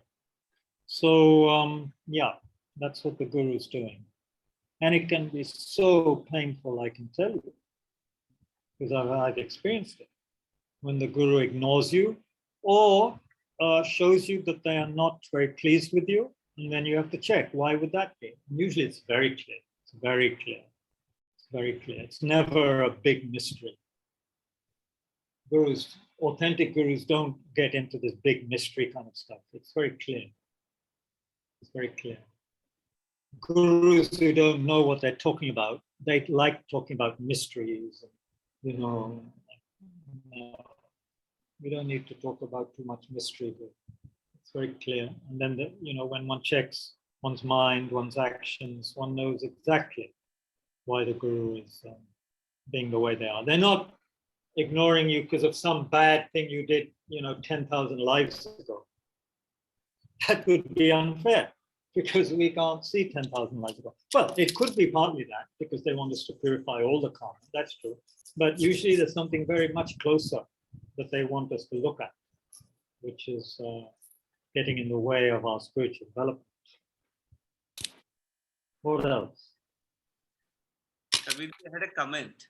So yeah, that's what the Guru is doing. And it can be so painful, I can tell you, because I've experienced it. When the Guru ignores you or shows you that they are not very pleased with you, and then you have to check, why would that be? And usually it's very clear. It's very clear. It's very clear. It's never a big mystery. Gurus, authentic Gurus don't get into this big mystery kind of stuff. It's very clear. It's very clear. Gurus who don't know what they're talking about, they like talking about mysteries. We don't need to talk about too much mystery. It's very clear. And then, when one checks one's mind, one's actions, one knows exactly why the Guru is being the way they are. They're not ignoring you because of some bad thing you did, 10,000 lives ago. That would be unfair, because we can't see 10,000 lives ago. Well, it could be partly that, because they want us to purify all the karma. That's true. But usually there's something very much closer that they want us to look at, which is getting in the way of our spiritual development. What else? Kabirji, I had a comment.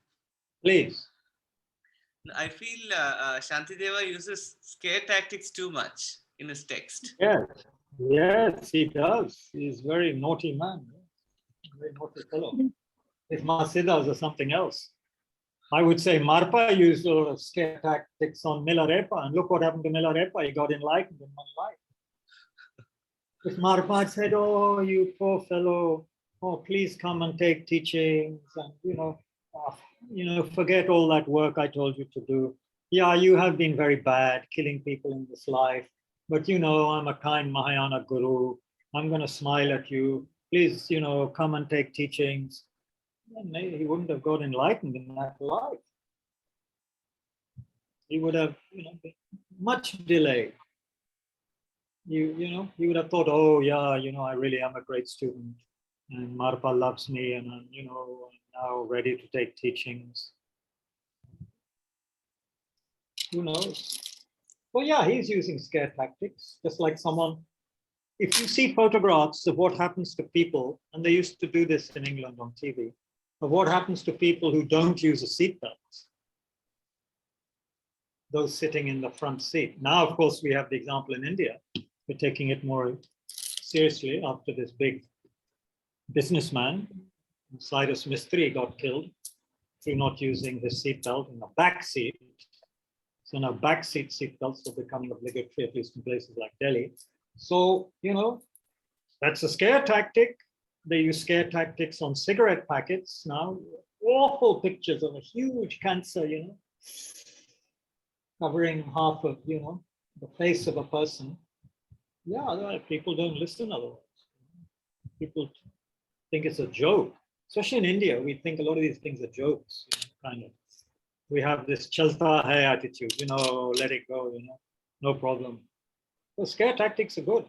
Please. I feel Shantideva uses scare tactics too much in his text. Yes, he does. He's a very naughty man. Very naughty fellow. His Mahasiddhas are something else. I would say Marpa used a lot of scare tactics on Milarepa, and look what happened to Milarepa. He got enlightened in one life. If Marpa said, "Oh, you poor fellow, oh, please come and take teachings, and forget all that work I told you to do. Yeah, you have been very bad, killing people in this life, but I'm a kind Mahayana Guru. I'm going to smile at you. Please, come and take teachings." And maybe he wouldn't have got enlightened in that life. He would have, been much delayed. you would have thought, oh yeah, I really am a great student, and Marpa loves me, and I'm now ready to take teachings. Who knows? Well, yeah, he's using scare tactics, just like someone. If you see photographs of what happens to people, and they used to do this in England on TV, of what happens to people who don't use a seatbelt, those sitting in the front seat. Now, of course, we have the example in India. We're taking it more seriously after this big businessman, Cyrus Mistry, got killed through not using his seatbelt in the back seat. So now backseat seatbelts are becoming obligatory, at least in places like Delhi. So, that's a scare tactic. They use scare tactics on cigarette packets now. Awful pictures of a huge cancer, covering half of, the face of a person. Yeah, people don't listen otherwise. People think it's a joke. Especially in India, we think a lot of these things are jokes, kind of. We have this chalta hai attitude, let it go, no problem. So scare tactics are good.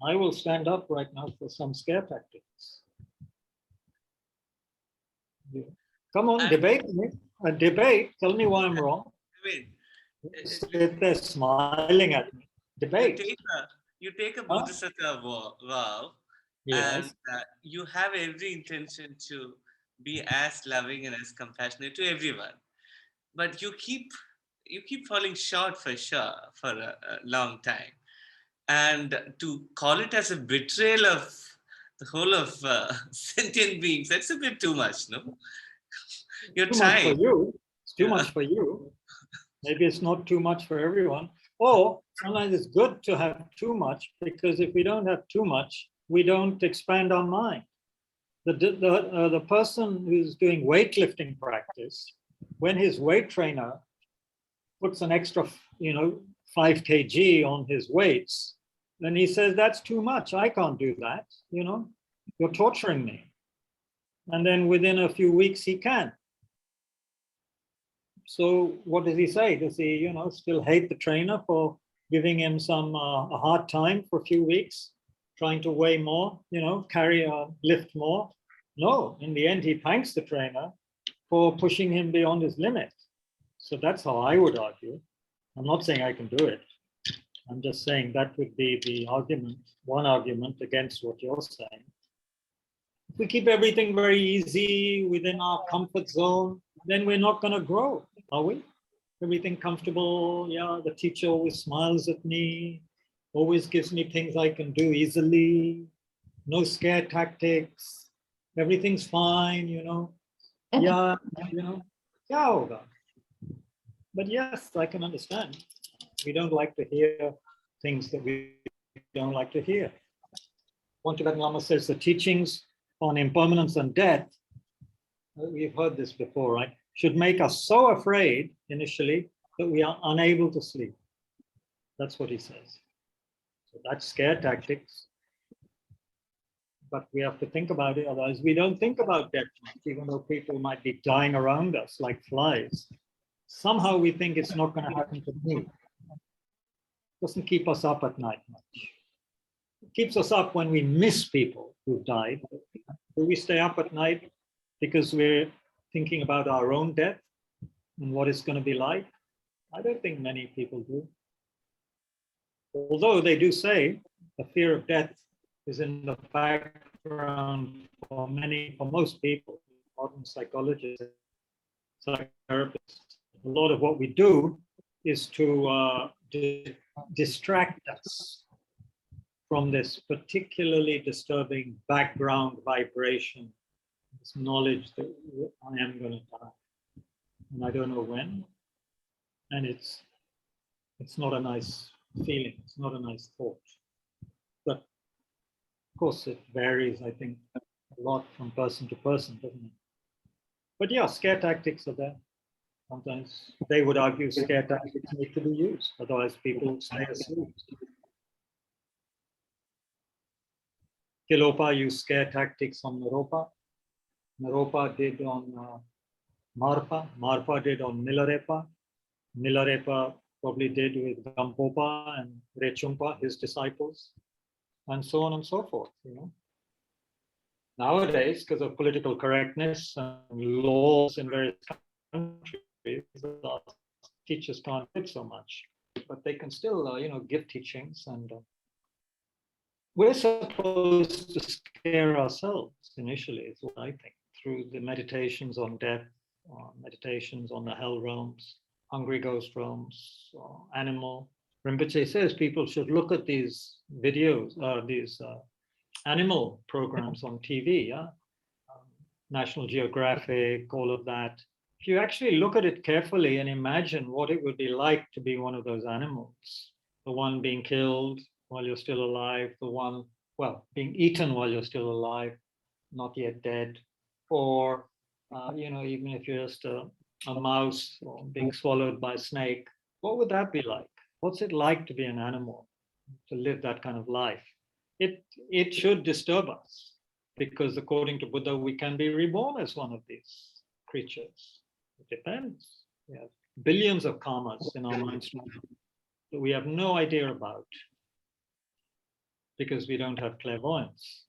I will stand up right now for some scare tactics. Yeah. Come on, debate me. Debate, tell me why I'm wrong. They're smiling at me. Debate. You take a Bodhisattva vow, Yes. and you have every intention to be as loving and as compassionate to everyone, but you keep falling short for a long time, and to call it as a betrayal of the whole of sentient beings, that's a bit too much, no? You're too trying. much for you. It's too much for you. Maybe it's not too much for everyone. Or sometimes it's good to have too much, because if we don't have too much, we don't expand our mind. The person who's doing weightlifting practice, when his weight trainer puts an extra, 5 kg on his weights, then he says, that's too much. I can't do that. You're torturing me. And then within a few weeks, he can. So what does he say? Does he, still hate the trainer for giving him some a hard time for a few weeks, trying to weigh more, lift more? No, in the end, he thanks the trainer for pushing him beyond his limit. So that's how I would argue. I'm not saying I can do it. I'm just saying that would be the argument, one argument against what you're saying. If we keep everything very easy within our comfort zone, then we're not going to grow, are we? Everything comfortable. Yeah, the teacher always smiles at me, always gives me things I can do easily, no scare tactics, everything's fine, Yeah, yeah. But yes, I can understand. We don't like to hear things that we don't like to hear. One Tibetan Lama says the teachings on impermanence and death, we've heard this before, right? Should make us so afraid initially that we are unable to sleep. That's what he says. So that's scare tactics. But we have to think about it, otherwise we don't think about death much, even though people might be dying around us like flies. Somehow we think it's not going to happen to me. It doesn't keep us up at night much. It keeps us up when we miss people who've died. Do we stay up at night because we're thinking about our own death and what it's going to be like? I don't think many people do. Although they do say the fear of death is in the background for most people, modern psychologists, psychotherapists. A lot of what we do is to distract us from this particularly disturbing background vibration, this knowledge that I am going to die, and I don't know when. And it's not a nice feeling. It's not a nice thought. But of course, it varies, I think, a lot from person to person, doesn't it? But yeah, scare tactics are there. Sometimes they would argue scare tactics need to be used, otherwise people stay asleep. Kilopa used scare tactics on Naropa. Naropa did on Marpa. Marpa did on Milarepa. Milarepa probably did with Gampopa and Rechumpa, his disciples, and so on and so forth, you know. Nowadays, because of political correctness and laws in various countries, teachers can't do it so much, but they can still, you know, give teachings, and we're supposed to scare ourselves initially, is what I think, through the meditations on death, meditations on the hell realms, hungry ghost realms, animal. Rinpoche says people should look at these videos, these animal programs on TV, yeah? National Geographic, all of that. If you actually look at it carefully and imagine what it would be like to be one of those animals, the one being killed while you're still alive, the one, well, being eaten while you're still alive, not yet dead, or, you know, even if you're just a mouse or being swallowed by a snake, what would that be like? What's it like to be an animal, to live that kind of life? It should disturb us, because according to Buddha, we can be reborn as one of these creatures. It depends. We have billions of karmas in our minds that we have no idea about, because we don't have clairvoyance.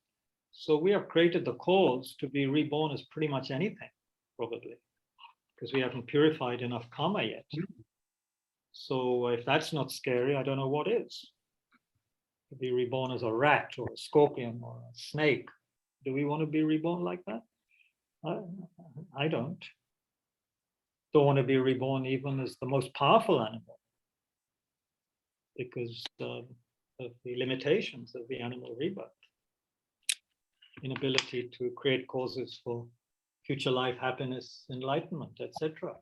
So we have created the cause to be reborn as pretty much anything, probably, because we haven't purified enough karma yet. So if that's not scary, I don't know what is. To be reborn as a rat or a scorpion or a snake. Do we want to be reborn like that? I don't. Don't want to be reborn even as the most powerful animal, because of the limitations of the animal rebirth. Inability to create causes for future life, happiness, enlightenment, etc.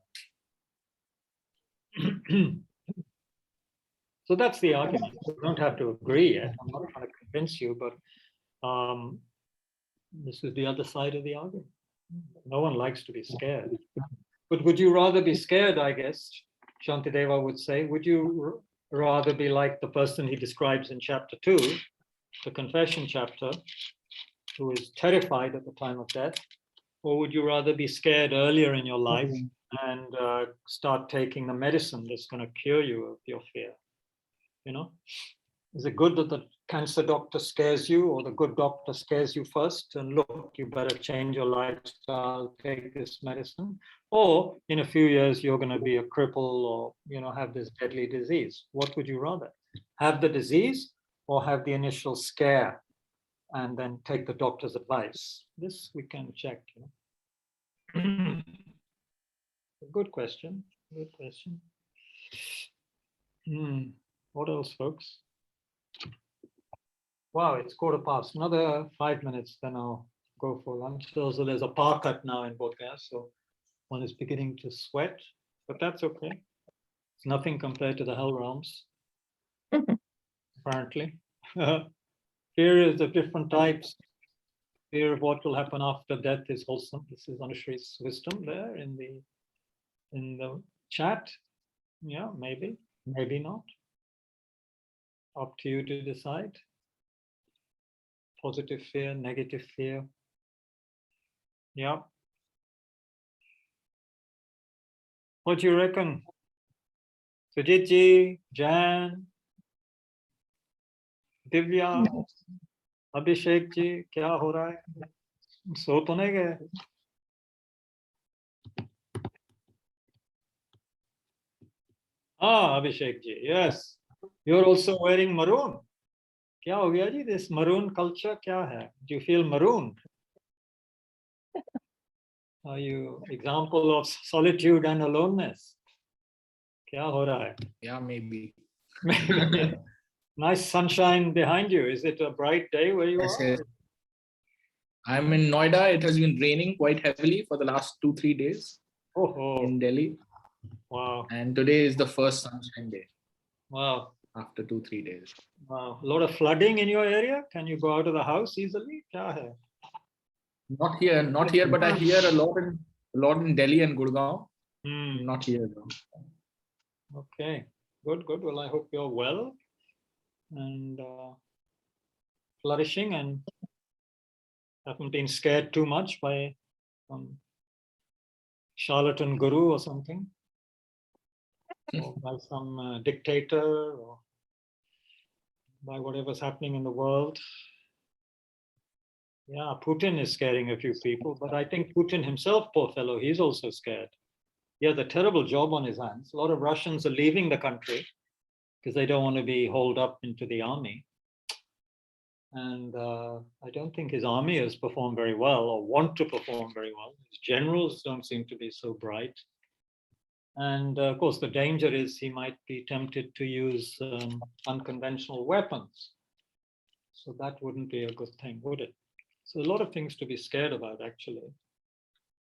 So that's the argument. You don't have to agree yet. I'm not trying to convince you, but this is the other side of the argument. No one likes to be scared. But would you rather be scared, I guess, Shantideva would say, would you rather be like the person he describes in chapter 2, the confession chapter, who is terrified at the time of death? Or would you rather be scared earlier in your life and start taking the medicine that's going to cure you of your fear? You know, is it good that the cancer doctor scares you, or the good doctor scares you first and look, you better change your lifestyle, take this medicine, or in a few years you're going to be a cripple, or, you know, have this deadly disease? What would you rather? Have the disease or have the initial scare and then take the doctor's advice? This we can check. You know? Good question. Good question. What else, folks? Wow, it's 1:15. Another 5 minutes, then I'll go for lunch. So there's a power cut now in Bodh Gaya, so one is beginning to sweat, but that's okay. It's nothing compared to the hell realms, apparently. Fear is of different types. Fear of what will happen after death is wholesome. This is Anushri's wisdom there in the chat. Yeah, maybe, maybe not. Up to you to decide. Positive fear, negative fear. Yeah. What do you reckon? Sujitji, Jan, Divya, Abhishek ji, kya ho raha hai? So to nahi gaye? Ah, Abhishek ji, yes. You're also wearing maroon. Kya ho gaya ji? This maroon culture kya hai? Do you feel marooned? Are you example of solitude and aloneness? Kya ho raha hai? Yeah, maybe. Nice sunshine behind you. Is it a bright day where you are? Yes. I'm in Noida. It has been raining quite heavily for the last 2-3 days in Delhi. Wow. And today is the first sunshine day. Wow. After 2-3 days. Wow. A lot of flooding in your area? Can you go out of the house easily? Kya hai? Not here, but I hear a lot in Delhi and Gurgaon. Not here though. Okay. Good. Well, I hope you're well and flourishing and haven't been scared too much by some charlatan guru or something. or by some dictator, or by whatever's happening in the world. Yeah, Putin is scaring a few people, but I think Putin himself, poor fellow, he's also scared. He has a terrible job on his hands. A lot of Russians are leaving the country because they don't want to be hauled up into the army. And I don't think his army has performed very well or want to perform very well. His generals don't seem to be so bright. And of course, the danger is he might be tempted to use unconventional weapons. So that wouldn't be a good thing, would it? So a lot of things to be scared about, actually.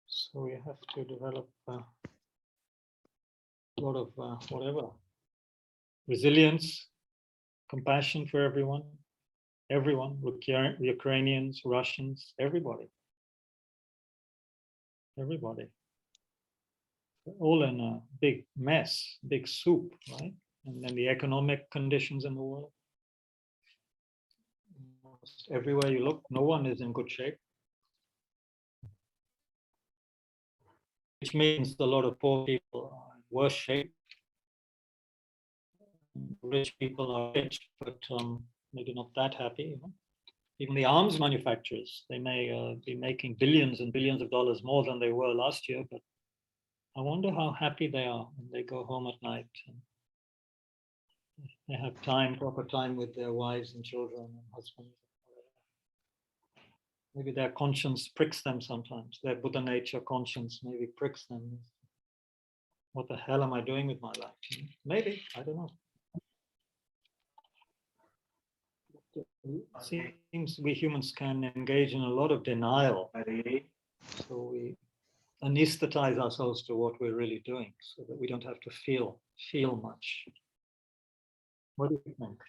So we have to develop a lot of whatever, resilience, compassion for everyone, Ukrainians, Russians, everybody. Everybody. They're all in a big mess, big soup, right? And then the economic conditions in the world. Almost everywhere you look, no one is in good shape. Which means a lot of poor people are in worse shape. Rich people are rich, but maybe not that happy. You know? Even the arms manufacturers, they may be making billions and billions of dollars more than they were last year, but I wonder how happy they are when they go home at night and they have time, proper time with their wives and children and husbands. Maybe their conscience pricks them sometimes. Their Buddha nature conscience maybe pricks them. What the hell am I doing with my life? Maybe, I don't know. It seems we humans can engage in a lot of denial. So we anesthetize ourselves to what we're really doing so that we don't have to feel much. What do you think?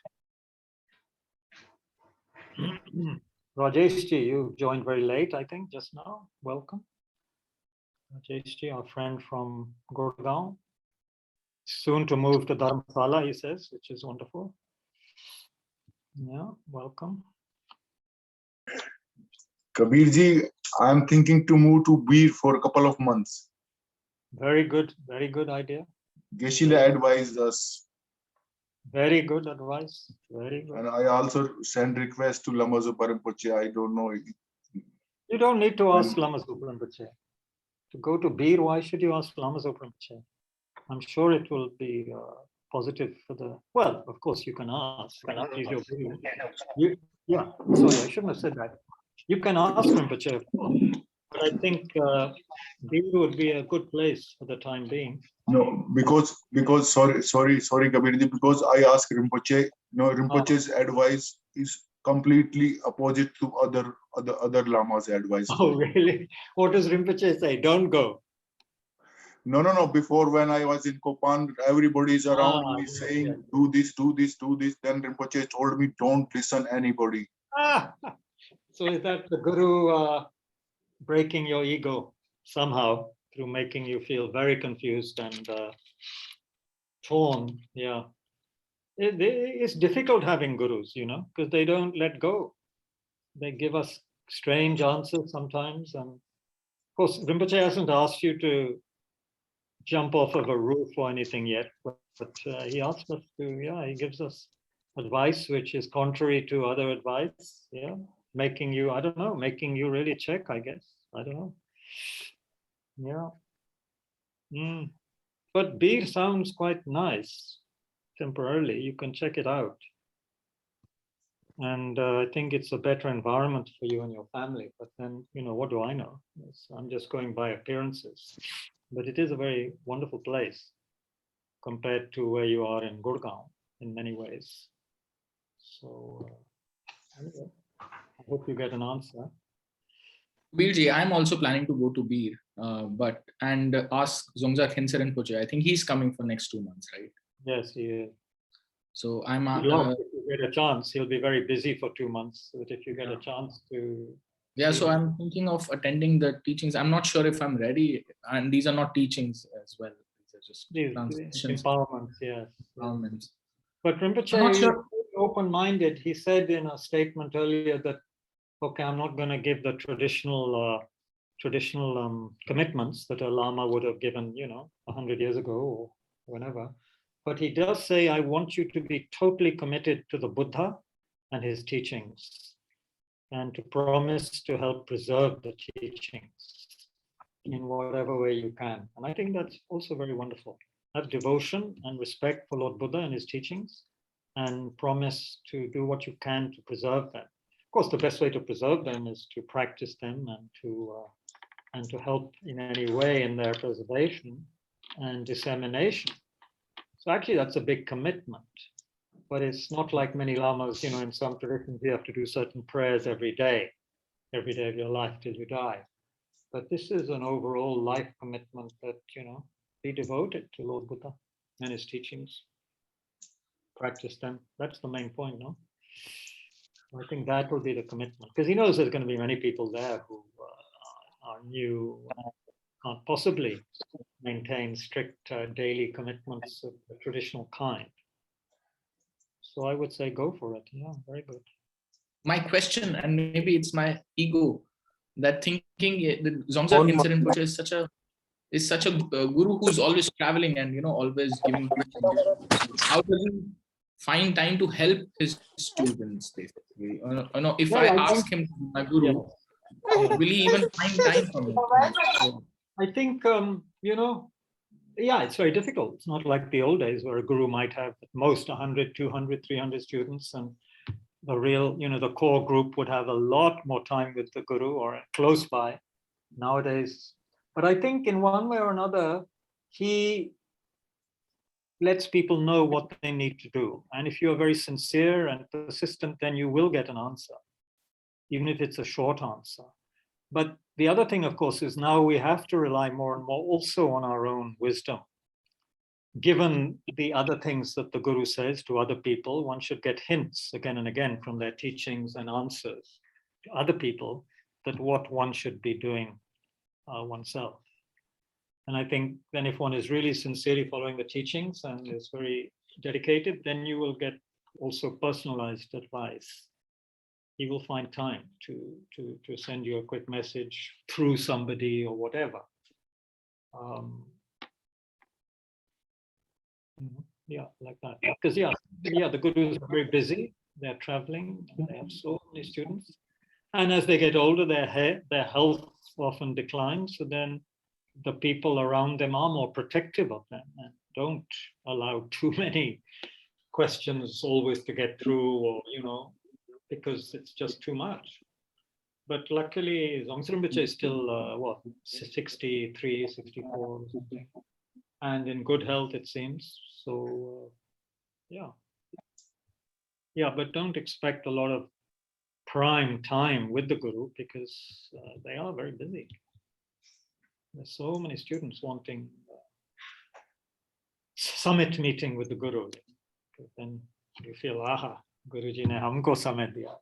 Rajeshji, you joined very late, I think, just now. Welcome. Rajeshji, our friend from Gurgaon. Soon to move to Dharamsala, he says, which is wonderful. Yeah, welcome. Kabirji, I'm thinking to move to Beer for a couple of months. Very good idea. Geshe-la advised us. Very good advice. Very good. And I also send request to Lama Zopa Rinpoche. I don't know. You don't need to ask Lama Zopa Rinpoche. To go to Beer, why should you ask Lama Zopa Rinpoche? I'm sure it will be positive for the, well, of course you can ask. Yeah, sorry, I shouldn't have said that. You can ask Rinpoche, of course, but I think Beer would be a good place for the time being. No, because sorry, Kabirji, because I asked Rinpoche, Rinpoche's advice is completely opposite to other lamas' advice. Oh, really? What does Rinpoche say? Don't go. No. Before, when I was in Kopan, everybody is around me saying, do this. Then Rinpoche told me, don't listen anybody. So is that the Guru breaking your ego somehow through making you feel very confused and torn? Yeah. It's difficult having gurus, because they don't let go. They give us strange answers sometimes. And of course, Rinpoche hasn't asked you to jump off of a roof or anything yet, but he asks us to, he gives us advice which is contrary to other advice, making you, I don't know, making you really check, I guess. I don't know. Yeah. But Beer sounds quite nice temporarily. You can check it out. And I think it's a better environment for you and your family. But then, what do I know? I'm just going by appearances. But it is a very wonderful place compared to where you are in Gurgaon in many ways. So anyway, I hope you get an answer. Bilji, I'm also planning to go to Beer, and ask Zongza Khense Rinpoche. I think he's coming for next 2 months, right? Yes, he is. So I'm. If you get a chance, he'll be very busy for 2 months. But if you get a chance to. Yeah, so I'm thinking of attending the teachings. I'm not sure if I'm ready, and these are not teachings as well. These are just empowerments, yes. Empowerments. But Rinpoche is open-minded. He said in a statement earlier that, okay, I'm not going to give the traditional commitments that a Lama would have given, 100 years ago, or whenever. But he does say, I want you to be totally committed to the Buddha and his teachings, and to promise to help preserve the teachings in whatever way you can. And I think that's also very wonderful. Have devotion and respect for Lord Buddha and his teachings, and promise to do what you can to preserve them. Of course, the best way to preserve them is to practice them and to help in any way in their preservation and dissemination. So actually, that's a big commitment. But it's not like many lamas, in some traditions, you have to do certain prayers every day of your life till you die. But this is an overall life commitment that, be devoted to Lord Buddha and his teachings. Practice them. That's the main point, no? I think that will be the commitment. Because he knows there's going to be many people there who are new, can't possibly maintain strict daily commitments of the traditional kind. So I would say go for it. Yeah, very good. My question, and maybe it's my ego, that thinking the Dzongsa Khyentse Rinpoche is such a guru who's always traveling and always giving teachings. How does he find time to help his students, basically? If I ask him to be my guru, will he even find time for me? I think, it's very difficult. It's not like the old days where a guru might have at most 100, 200, 300 students, and the real, the core group would have a lot more time with the guru or close by nowadays. But I think in one way or another, he lets people know what they need to do. And if you're very sincere and persistent, then you will get an answer, even if it's a short answer. But the other thing, of course, is now we have to rely more and more also on our own wisdom. Given the other things that the guru says to other people, one should get hints again and again from their teachings and answers to other people that what one should be doing oneself. And I think then if one is really sincerely following the teachings and is very dedicated, then you will get also personalized advice. He will find time to send you a quick message through somebody or whatever. Like that. Because the gurus are very busy. They're traveling. They have so many students, and as they get older, their health often declines. So then the people around them are more protective of them and don't allow too many questions always to get through, or because it's just too much. But luckily, Dzongsa Rinpoche is still 63, 64 or something, and in good health, it seems. So but don't expect a lot of prime time with the guru, because they are very busy. There's so many students wanting summit meeting with the guru. Then you feel, Guruji ne humko summit diya.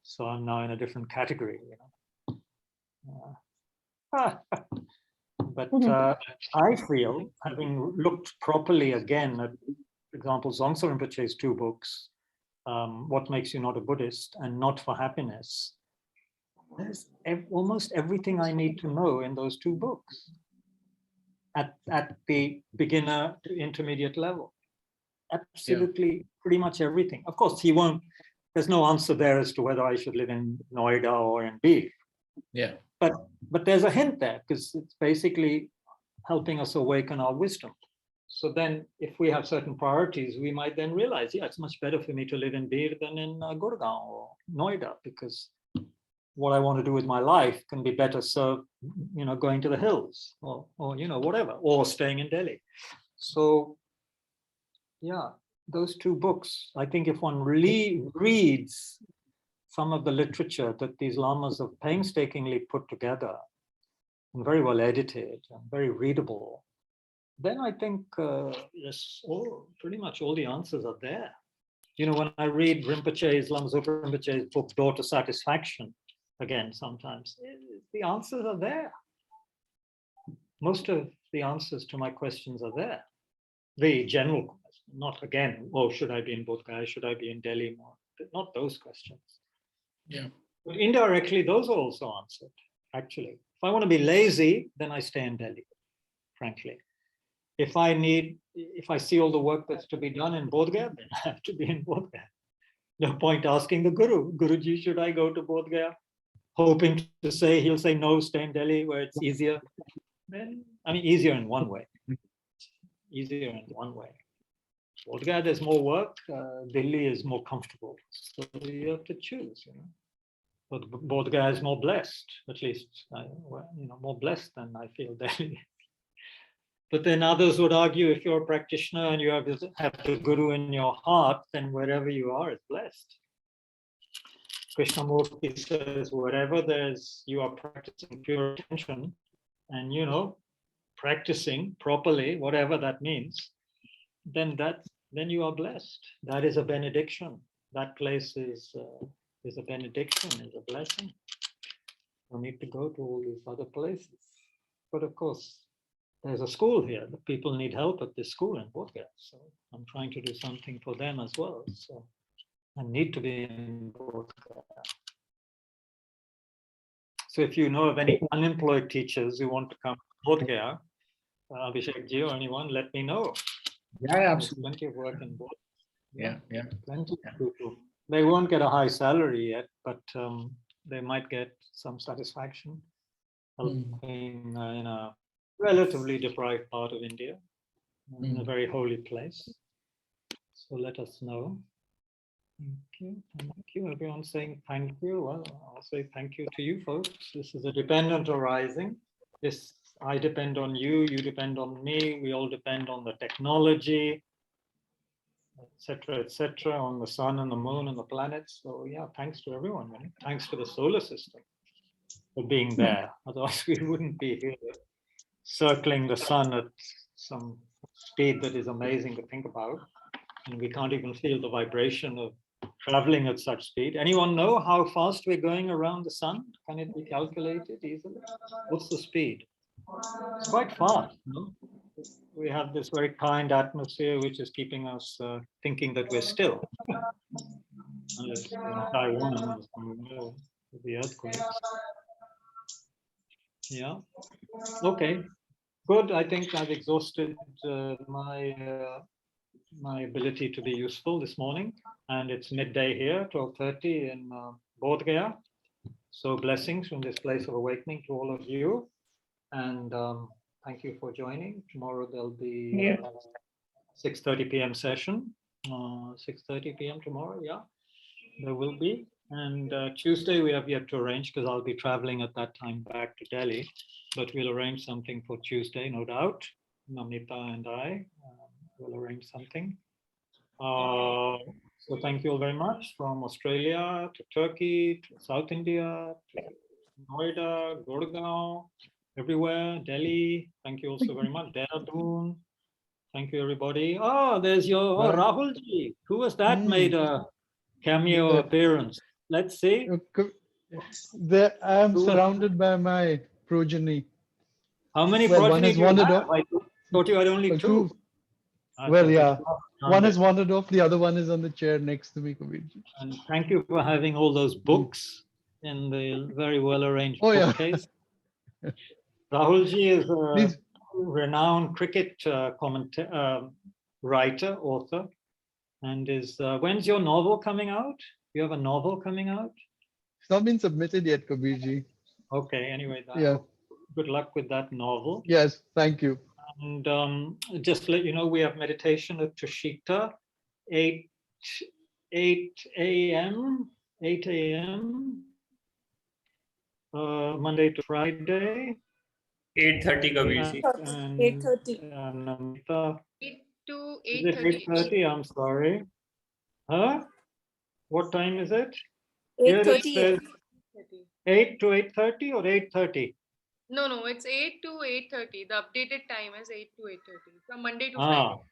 So I'm now in a different category. But I feel, having looked properly again at, for example, Dzongsa Rinpoche's 2 books, What Makes You Not a Buddhist and Not for Happiness, there's almost everything I need to know in those 2 books at the beginner to intermediate level. Absolutely, pretty much everything. Of course, there's no answer there as to whether I should live in Noida or in Bir. Yeah. But there's a hint there, because it's basically helping us awaken our wisdom. So then if we have certain priorities, we might then realize, it's much better for me to live in Bir than in Gurgaon or Noida, because what I want to do with my life can be better served, going to the hills or whatever, or staying in Delhi. So those 2 books, I think if one really reads some of the literature that these lamas have painstakingly put together and very well edited and very readable, then I think pretty much all the answers are there. When I read Rinpoche's, Lama Zopa Rinpoche's book, Door to Satisfaction, again, sometimes, the answers are there. Most of the answers to my questions are there. The general question, not again, should I be in Bodh Gaya, should I be in Delhi more? Not those questions. Yeah. But indirectly, those are also answered, actually. If I want to be lazy, then I stay in Delhi, frankly. if I see all the work that's to be done in Bodh Gaya, then I have to be in Bodh Gaya. No point asking the Guru, Guruji, should I go to Bodh Gaya? Hoping to say, he'll say, no, stay in Delhi where it's easier. Then, I mean, easier in one way. Easier in one way. Bodh Gaya, there's more work. Delhi is more comfortable. So you have to choose, you know. But Bodh Gaya is more blessed, at least, more blessed than I feel Delhi. But then others would argue, if you're a practitioner and you have the Guru in your heart, then wherever you are is blessed. Krishnamurti says, wherever you are practicing pure attention and, practicing properly, whatever that means, then you are blessed. That is a benediction. That place is a benediction, is a blessing. You need to go to all these other places. But of course, there's a school here. The people need help at this school in Bodh Gaya. So I'm trying to do something for them as well. So I need to be in Bodh Gaya. So if you know of any unemployed teachers who want to come to Bodh Gaya, Abhishek ji or anyone, let me know. Yeah, absolutely. There's plenty of work in Bodh. Yeah. Plenty of people. They won't get a high salary yet, but they might get some satisfaction helping in a relatively deprived part of India, in a very holy place. So let us know. Thank you. Everyone's saying thank you. Well, I'll say thank you to you folks. This is a dependent arising. I depend on you, you depend on me, we all depend on the technology, etc., on the sun and the moon and the planets. So yeah, thanks to everyone. Right? Thanks to the solar system for being there. Otherwise we wouldn't be here circling the sun at some speed that is amazing to think about. And we can't even feel the vibration of traveling at such speed. Anyone know how fast we're going around the sun? Can it be calculated easily? What's the speed? It's quite fast. No? We have this very kind atmosphere which is keeping us thinking that we're still. Unless in Taiwan, the earthquakes. Yeah. Okay. Good. I think I've exhausted my ability to be useful this morning, and it's midday here, 12:30 in Bodh Gaya. So blessings from this place of awakening to all of you, and thank you for joining. Tomorrow there'll be 6:30 p.m. session. 6:30 p.m. tomorrow, yeah, there will be. And Tuesday we have yet to arrange because I'll be traveling at that time back to Delhi, but we'll arrange something for Tuesday, no doubt. Namita and I will arrange something. So thank you all very much, from Australia to Turkey to South India to Noida, Gurgaon, everywhere, Delhi. Thank you also very much, Dehradun. Thank you, everybody. Oh, there's your Rahul ji. Who was that made a cameo appearance? Let's see. There, I am surrounded by my progeny. How many Well, progeny do you have? I thought you had only two. Well, yeah. One has wandered off, the other one is on the chair next to me, Kabirji. And thank you for having all those books in the very well-arranged bookcase. Yeah. Rahulji is a renowned cricket writer, author, and is, when's your novel coming out? You have a novel coming out? It's not been submitted yet, Kabirji. Okay, anyway, good luck with that novel. Yes, thank you. And just to let you know, we have meditation at Tushita, 8 a.m. Monday to Friday. 8:30 Kabirji. 8:30. 8 to 8:30. 8:30, I'm sorry. Huh? What time is it? 8:30. 8 to 8:30 or 8:30? No, it's 8 to 8:30. The updated time is 8 to 8:30 from Monday to Friday.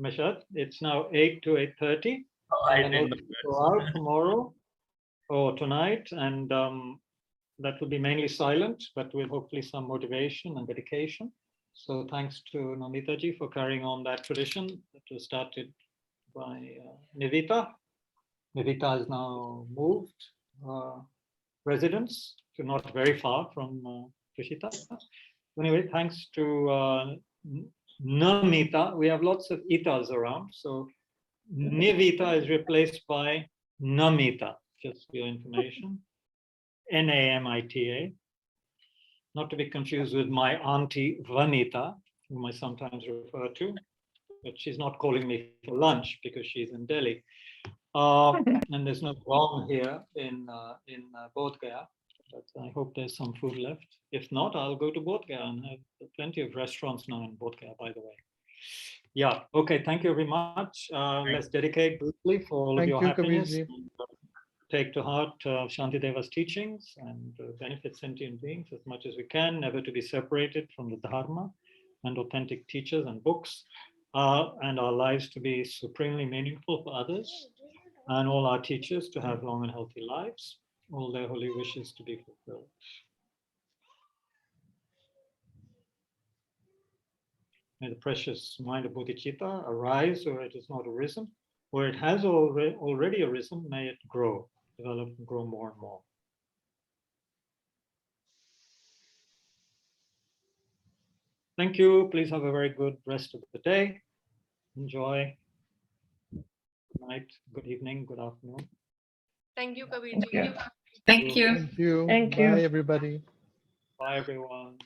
Mishad, it's now 8 to 8:30. I didn't go out tomorrow or tonight, and that will be mainly silent, but with hopefully some motivation and dedication. So thanks to Namita ji for carrying on that tradition that was started by Nivita. Nivita has now moved residence to not very far from Tushita. Anyway, thanks to Namita, we have lots of itas around. So Nivita is replaced by Namita, just for your information. Namita. Not to be confused with my auntie Vanita, whom I sometimes refer to, but she's not calling me for lunch because she's in Delhi. And there's no wrong here in Bodh Gaya, but I hope there's some food left. If not, I'll go to Bodh Gaya, and have plenty of restaurants now in Bodh Gaya, by the way. Yeah, okay, thank you very much. Let's dedicate briefly for all of Thank your you, happiness. Kabirji. Take to heart Shantideva's teachings and benefit sentient beings as much as we can, never to be separated from the Dharma and authentic teachers and books, and our lives to be supremely meaningful for others, and all our teachers to have long and healthy lives, all their holy wishes to be fulfilled. May the precious mind of Bodhichitta arise where it has not arisen, where it has already arisen, may it grow, develop and grow more and more. Thank you. Please have a very good rest of the day. Enjoy. Good night, good evening, good afternoon. Thank you, Kabirji. Thank you. Thank you. Thank you. Bye, everybody. Bye, everyone.